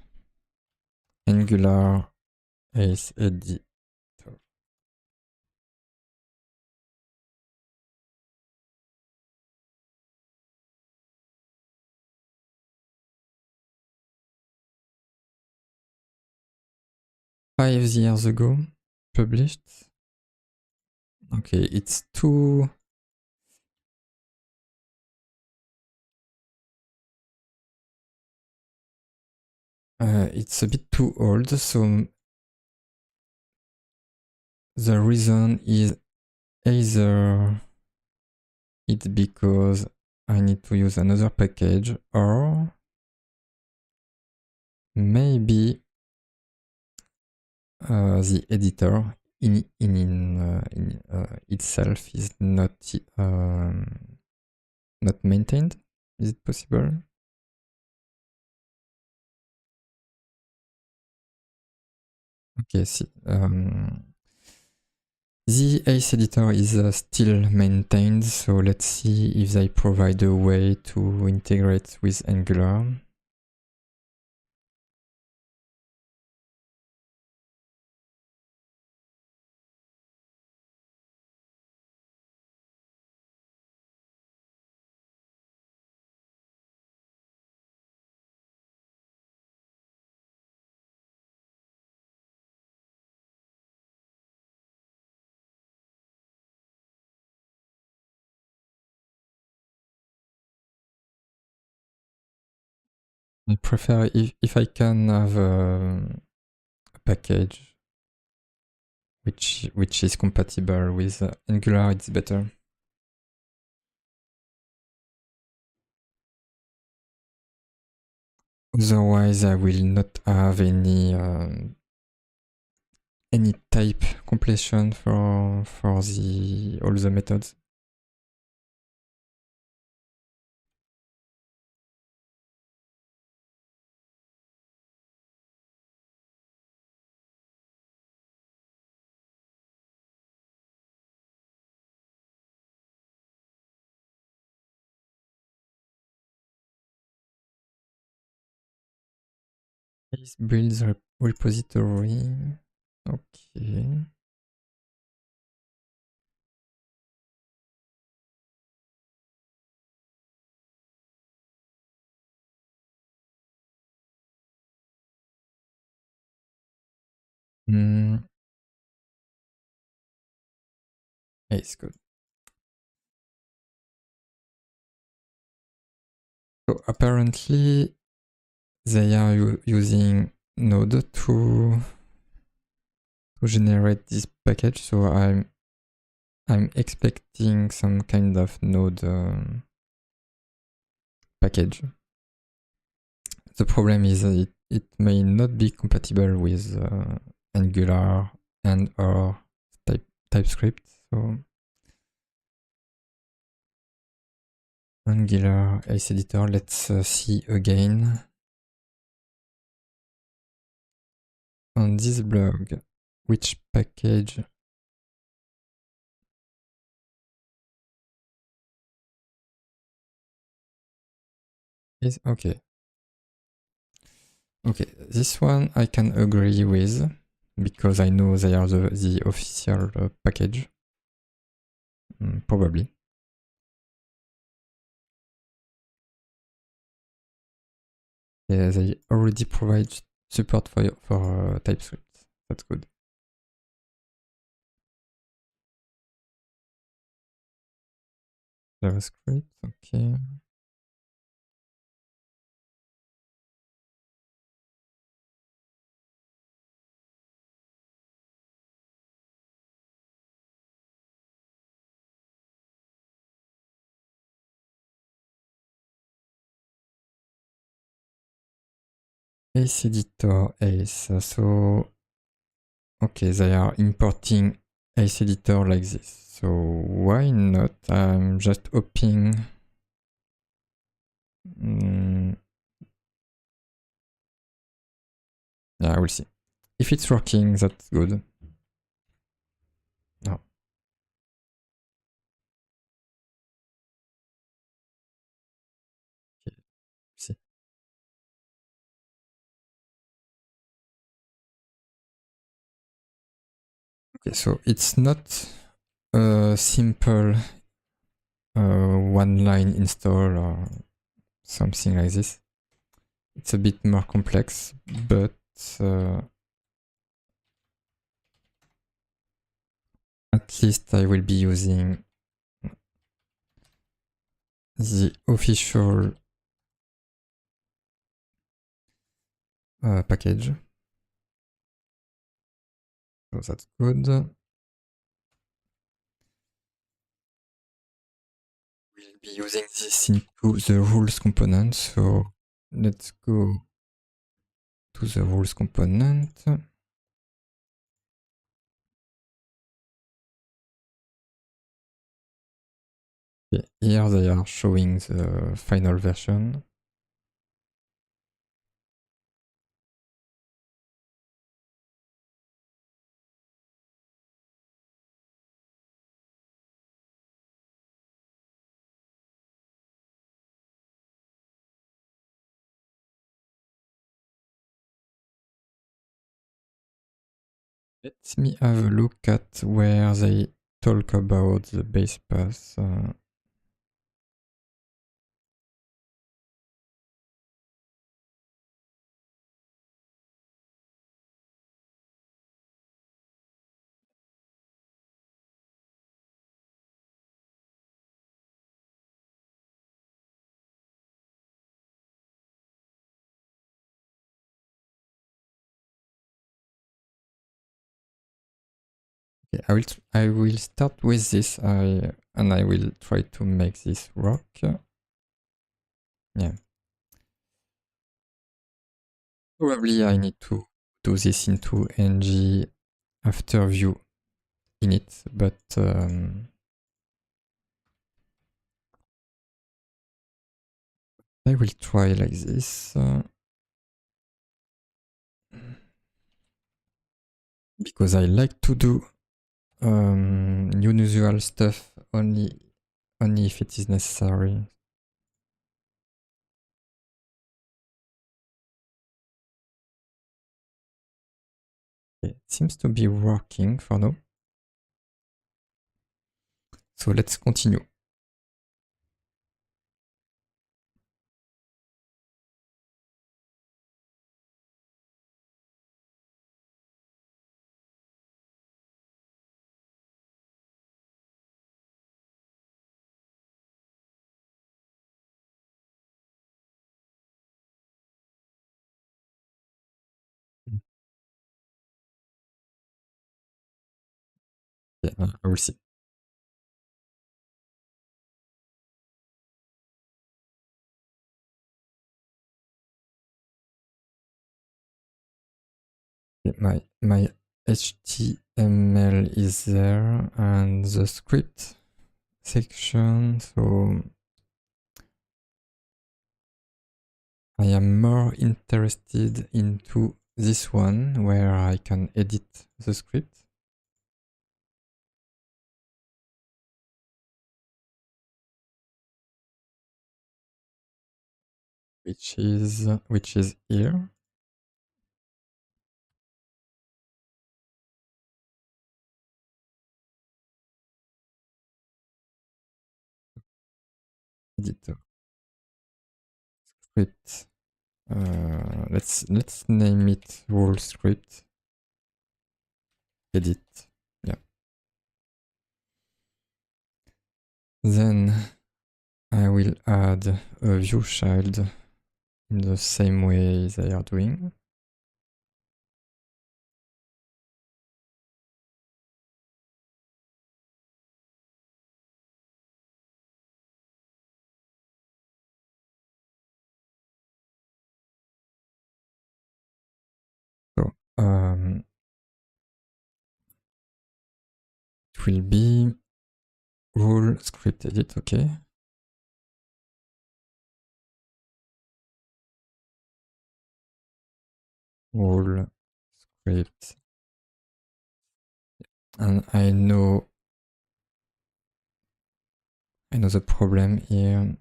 Angular ACID editor. Five years ago, published. Okay, it's too. It's a bit too old, so the reason is either it's because I need to use another package, or maybe the editor in itself is not maintained. Is it possible? Okay, see. The ACE editor is still maintained, so let's see if they provide a way to integrate with Angular. I prefer if I can have a package which is compatible with Angular, it's better. Otherwise, I will not have any type completion for all the methods. Case builds repository. Okay. It's good. So apparently they are using Node to to generate this package. So I'm expecting some kind of node package. The problem is it may not be compatible with Angular and or TypeScript. So Angular Ace Editor, let's see again. On this blog, which package is okay? Okay, this one I can agree with because I know they are the official package. Probably. Yeah, they already provide support for TypeScript. That's good. JavaScript, okay. Ace Editor, Ace. So, okay, they are importing Ace Editor like this. So why not? I'm just hoping. Yeah, I will see. If it's working, that's good. No. Okay, see. Okay, so it's not a simple one-line install or something like this. It's a bit more complex, but at least I will be using the official package. So that's good. We'll be using this into the rules component. So let's go to the rules component. Okay, here they are showing the final version. Let me have a look at where they talk about the base path. Okay, I will start with this and I will try to make this work. Yeah. Probably I need to do this into ng after view init, but I will try like this. Because I like to do unusual stuff only if it is necessary. Okay, it seems to be working for now. So let's continue. Yeah, I will see. Okay, my HTML is there and the script section. So I am more interested into this one where I can edit the script. Which is here. Editor script. Let's name it rule script. Edit. Yeah. Then I will add a view child in the same way they are doing. So it will be rule script edit, okay. Rule script. And I know the problem here.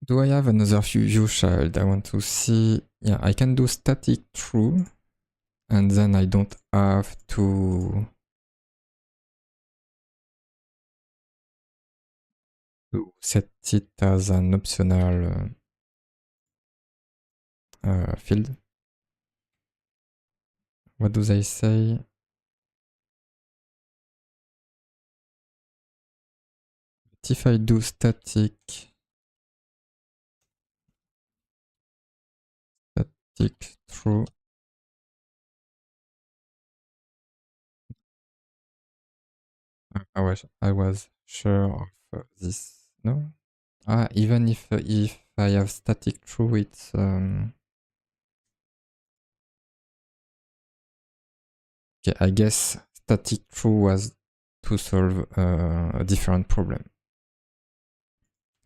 Do I have another view child? I want to see. Yeah, I can do static true, and then I don't have to set it as an optional field. What do they say? But if I do static true, I was sure of this. No. Even if I have static true, it's okay. I guess static true was to solve a different problem.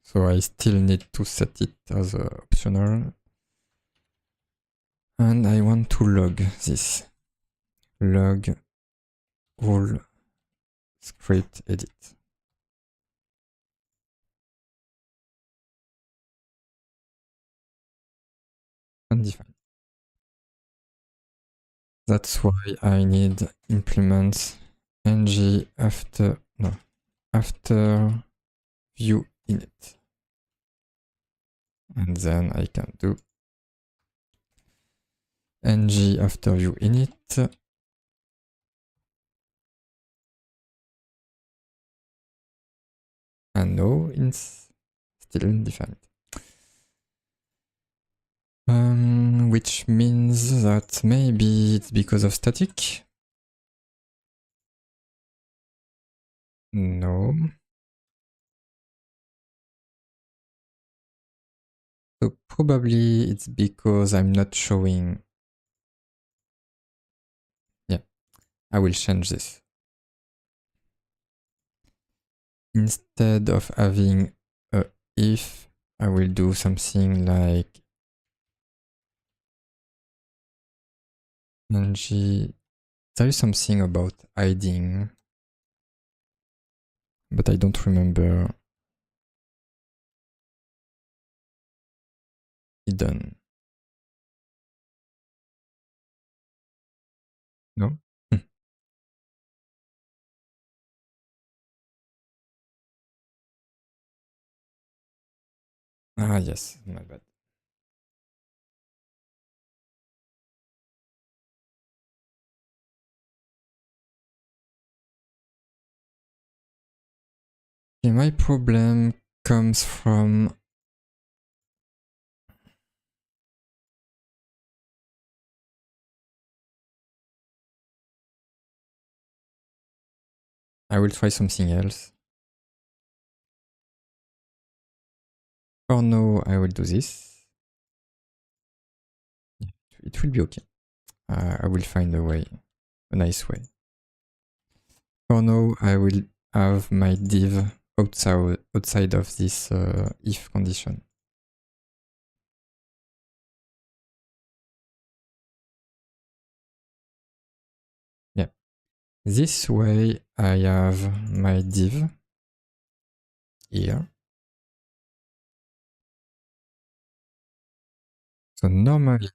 So I still need to set it as optional. And I want to log this. Log rule script edit. Undefined. That's why I need implement ng after view init. And then I can do ng after view init. And no, it's still undefined. Which means that maybe it's because of static. No. So probably it's because I'm not showing. Yeah, I will change this. Instead of having a if, I will do something like ng. There is something about hiding, but I don't remember. Hidden. No? Ah, yes, my bad. Okay, my problem comes from I will try something else. For now, I will do this. It will be okay. I will find a way, a nice way. For now, I will have my div outside of this if condition. Yeah. This way, I have my div here. So normally,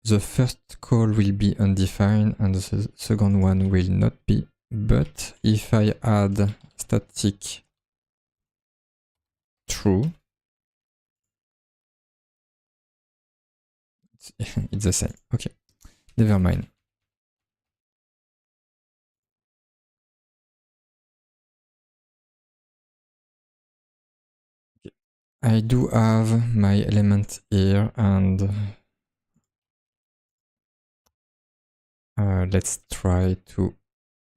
the first call will be undefined and the second one will not be. But if I add static true, it's the same. Okay, never mind. I do have my element here and let's try to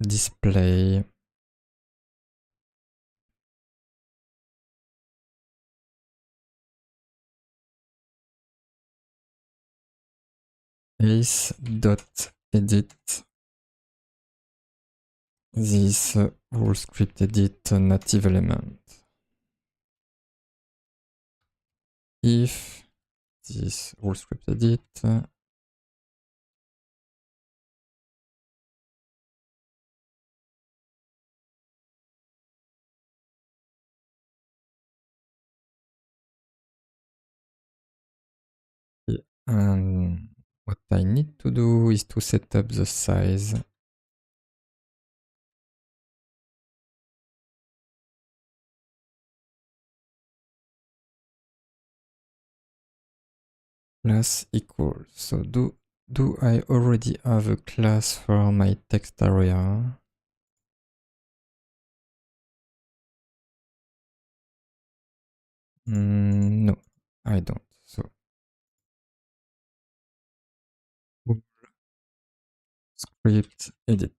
display ace.edit this rule script edit native element. If this rule script edit and what I need to do is to set up the size. Class equals. So do I already have a class for my text area? No, I don't. So script edit.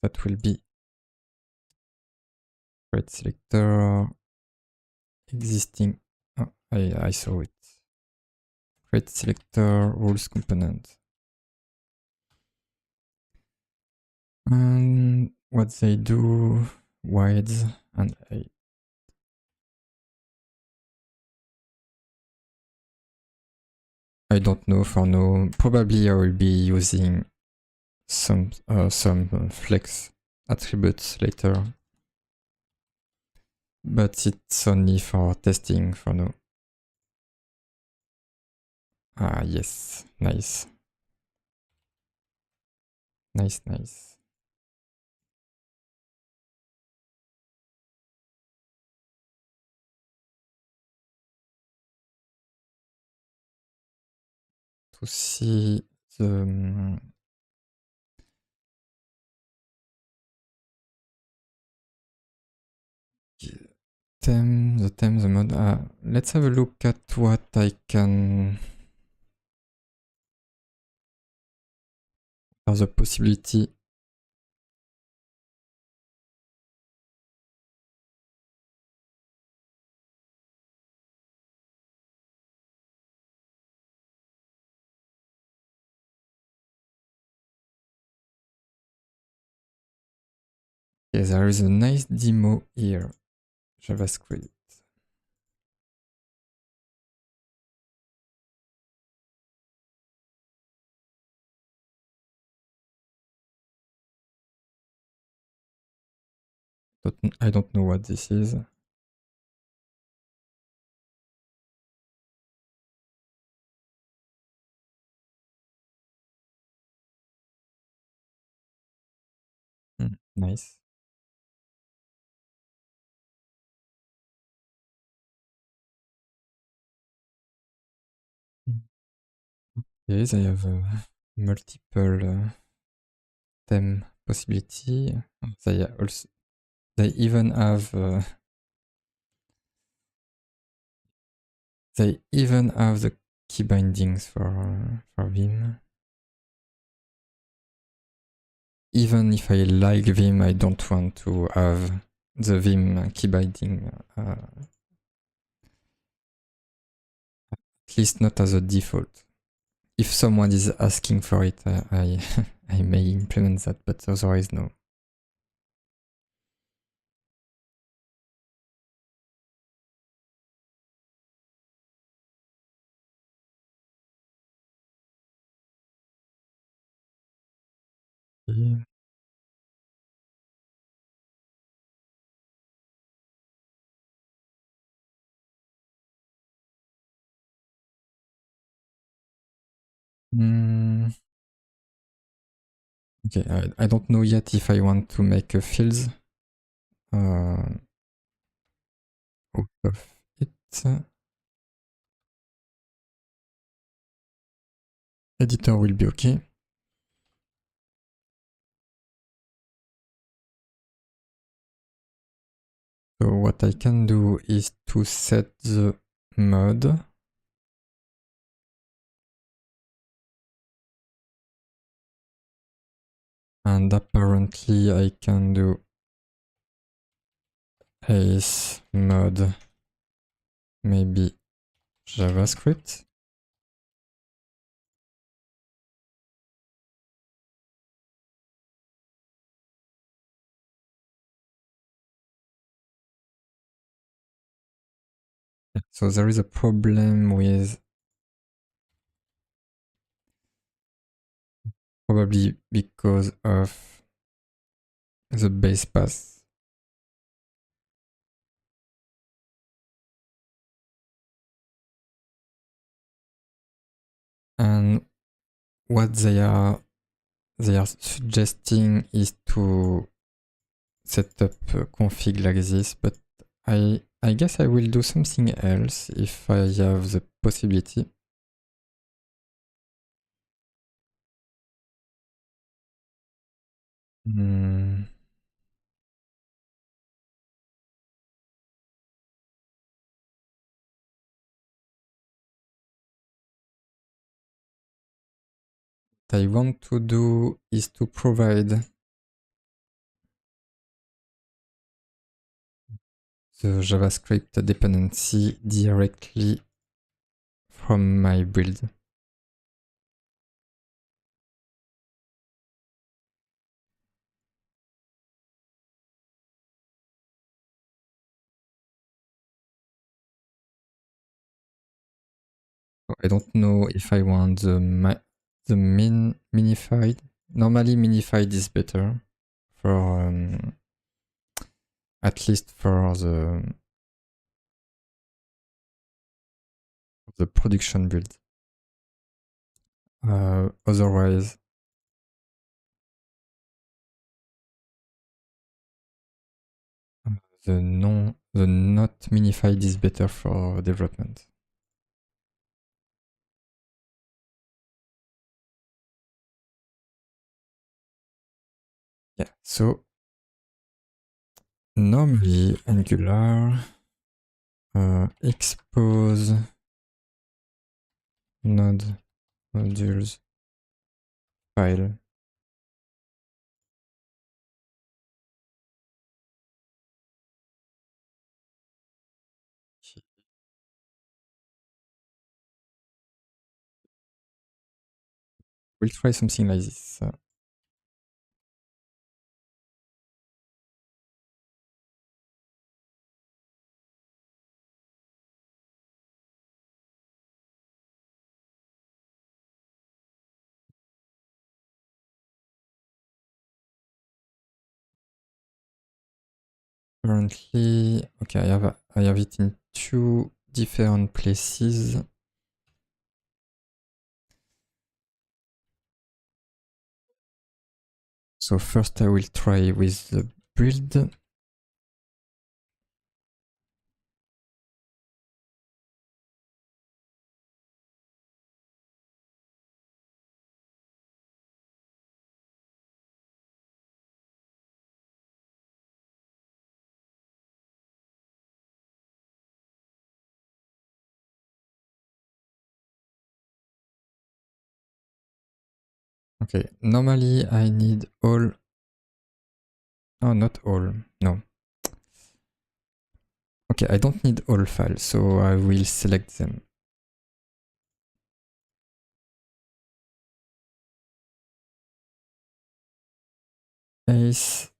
That will be create selector existing. Oh, I saw it. Create selector rules component. And what they do, wides and a. I don't know for now. Probably I will be using some flex attributes later, but it's only for testing for now. Ah, yes, nice. Nice, nice. To see the theme, the mode. Let's have a look at what I can. There's a possibility. Okay, there is a nice demo here. JavaScript. I don't know what this is. Nice. Yes, I have multiple theme possibility. They even have They even have the key bindings for Vim. Even if I like Vim, I don't want to have the Vim key binding. At least not as a default. If someone is asking for it, I I may implement that, but otherwise no. Yeah. Okay, I don't know yet if I want to make a fields out of it. Editor will be okay. So what I can do is to set the mode. And apparently I can do ace mode, maybe JavaScript. So there is a problem with probably because of the base path. And what they are suggesting is to set up a config like this, but I guess I will do something else if I have the possibility. What I want to do is to provide the JavaScript dependency directly from my build. So I don't know if I want the minified. Normally minified is better for at least for the production build. Otherwise, the not minified is better for development. Yeah. So normally Angular expose node modules file. We'll try something like this. Currently, okay, I have it in two different places. So first I will try with the build. Okay, normally I need all. Oh, not all. No. Okay, I don't need all files, so I will select them. Ace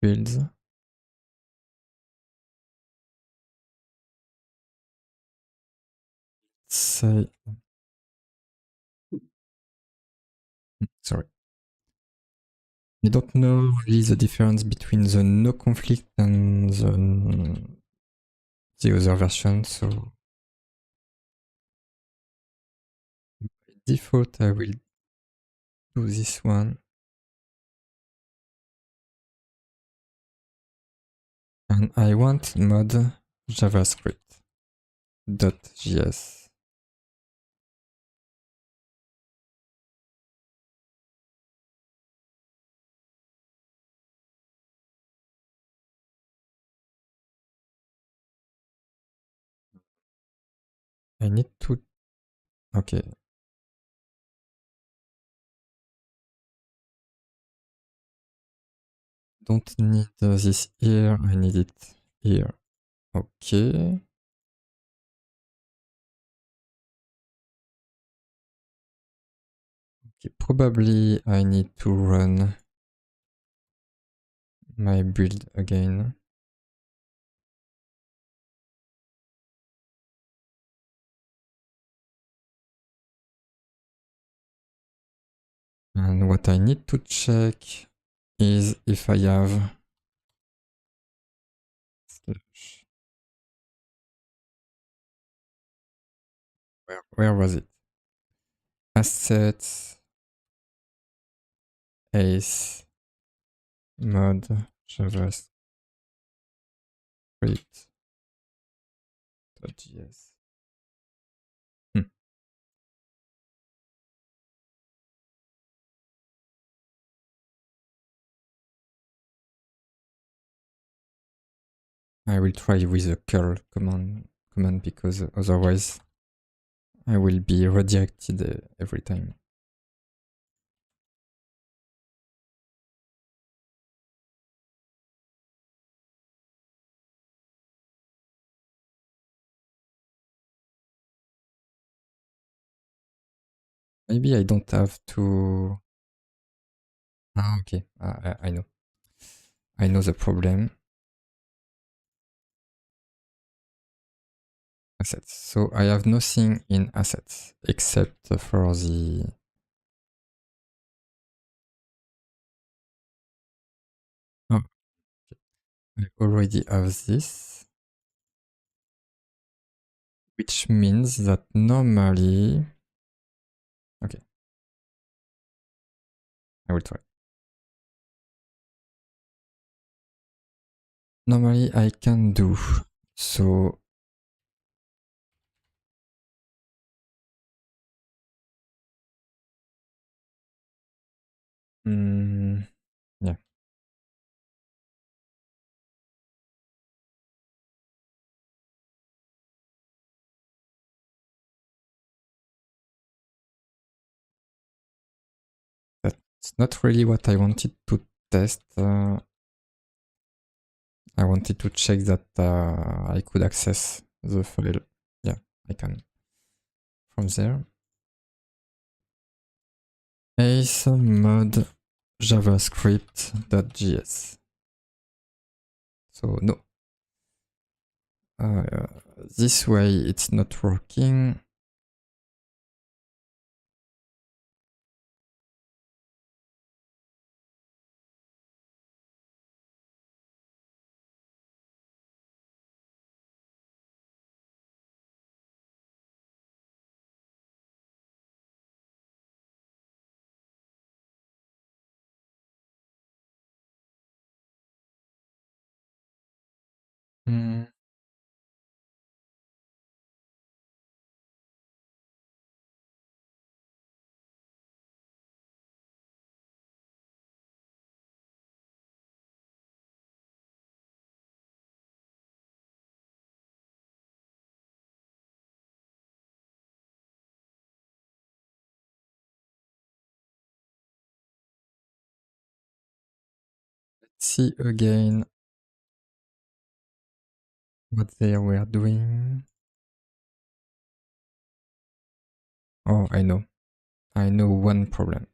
builds. Say, sorry. I don't know really the difference between the no conflict and the other version, so by default I will do this one. And I want mod javascript.js. I need to, okay. Don't need this here, I need it here. Okay. Okay, probably I need to run my build again. And what I need to check is if I have slash. Where was it? Assets, ace, mod, javascript.js. I will try with the curl command because otherwise I will be redirected every time. Maybe I don't have to. Ah, okay. I know. I know the problem. Assets. So I have nothing in assets except for the. Oh, I already have this, which means that normally. Okay. I will try. Normally I can do so. Yeah. That's not really what I wanted to test. I wanted to check that I could access the file. Yeah, I can from there. Ace mod javascript.js. So no, this way it's not working. see again what they were doing. Oh, I know. I know one problem.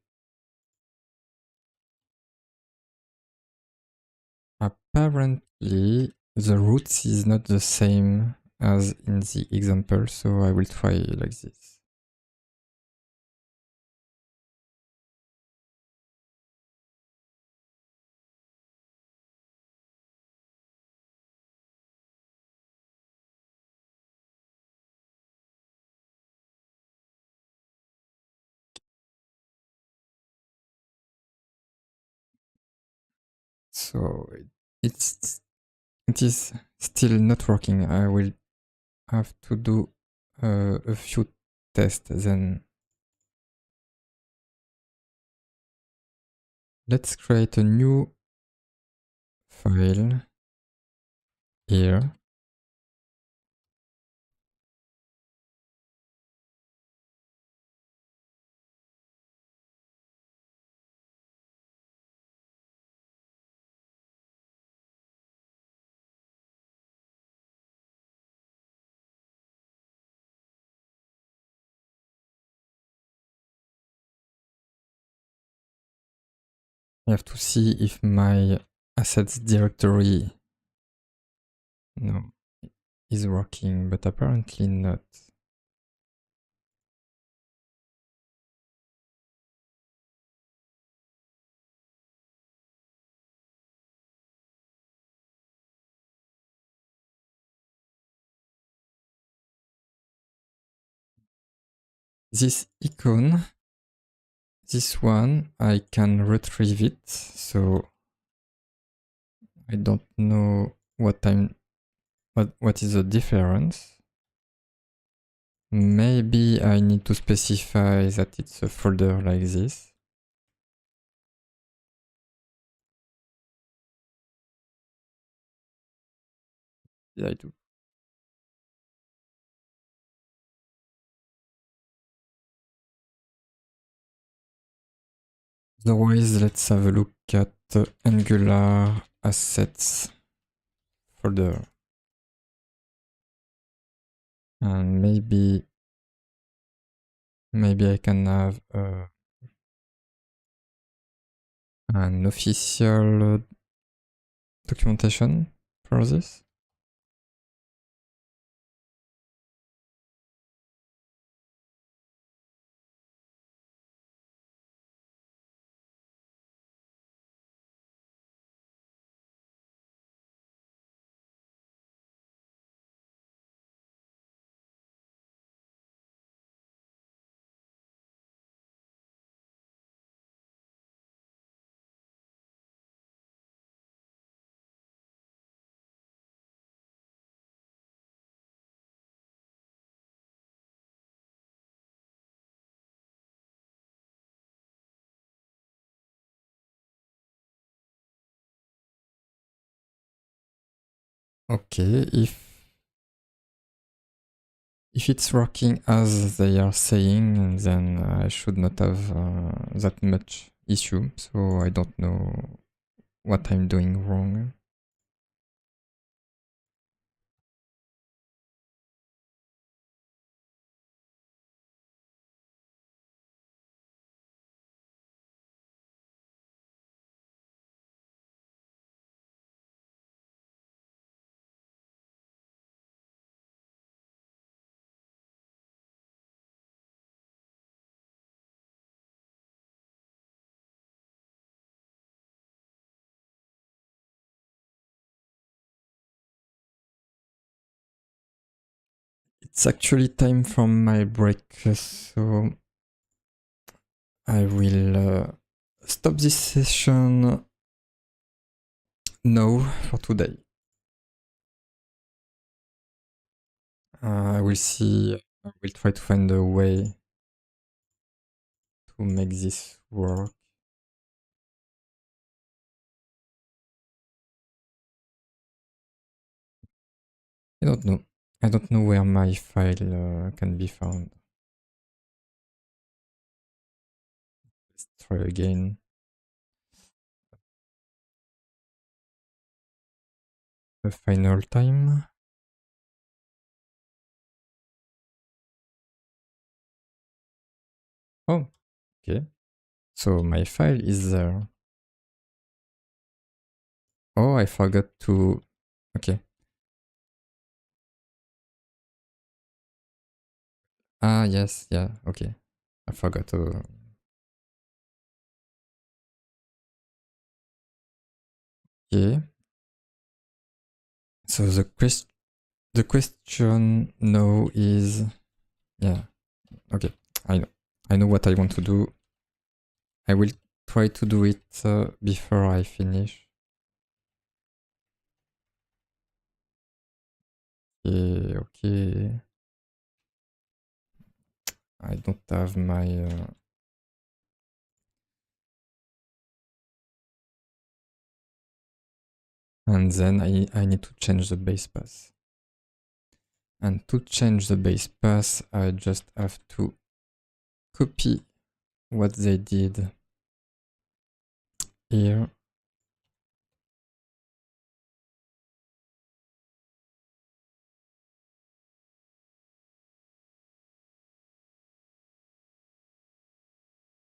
Apparently, the roots is not the same as in the example, so I will try like this. So it is still not working. I will have to do a few tests then. Let's create a new file here. I have to see if my assets directory is working, but apparently not. This icon, this one, I can retrieve it, so I don't know what is the difference. Maybe I need to specify that it's a folder like this. Yeah, I do. Otherwise, let's have a look at Angular assets folder. And maybe I can have an official documentation for this. Okay, if it's working as they are saying, then I should not have that much issue. So I don't know what I'm doing wrong. It's actually time for my break, so I will stop this session now for today. I will see, I will try to find a way to make this work. I don't know. I don't know where my file can be found. Let's try again. the final time. Oh, okay. So my file is there. Oh, I forgot to... Okay. Ah, yes, yeah, okay. I forgot to... Okay. So the question now is... Yeah, okay. I know what I want to do. I will try to do it before I finish. Okay, okay. I don't have my... And then I need to change the base path. And to change the base path, I just have to copy what they did here.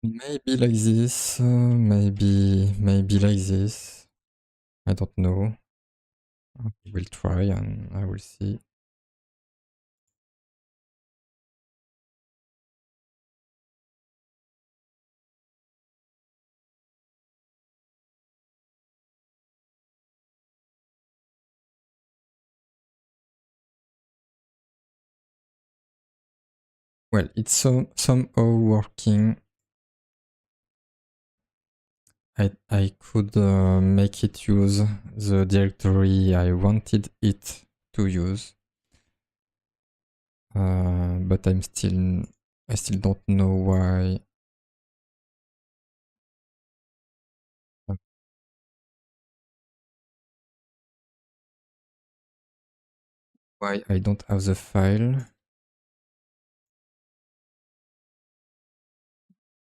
Maybe like this, maybe like this. I don't know. I will try and I will see. Well, it's somehow working. I could make it use the directory I wanted it to use. But I still don't know why. Why I don't have the file.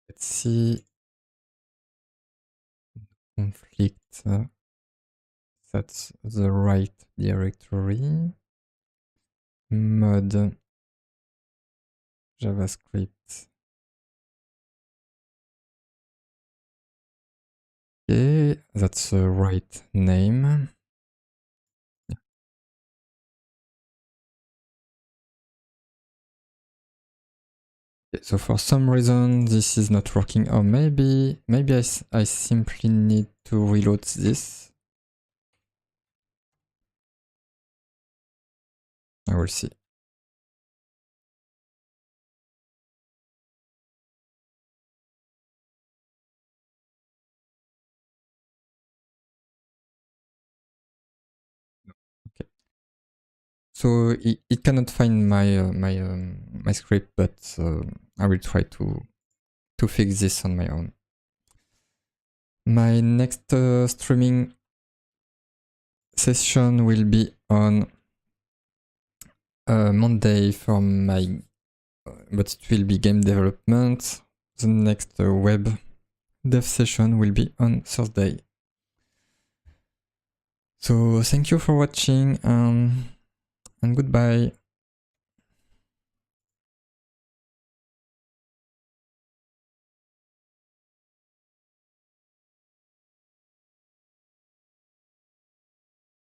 Let's see. Conflict. That's the right directory. Mod JavaScript. Okay, that's the right name. Okay, so for some reason this is not working, or maybe I simply need to reload this. I will see. Okay. So it cannot find my script, but I will try to fix this on my own. My next streaming session will be on Monday for my, but it will be game development. The next web dev session will be on Thursday. So thank you for watching and goodbye.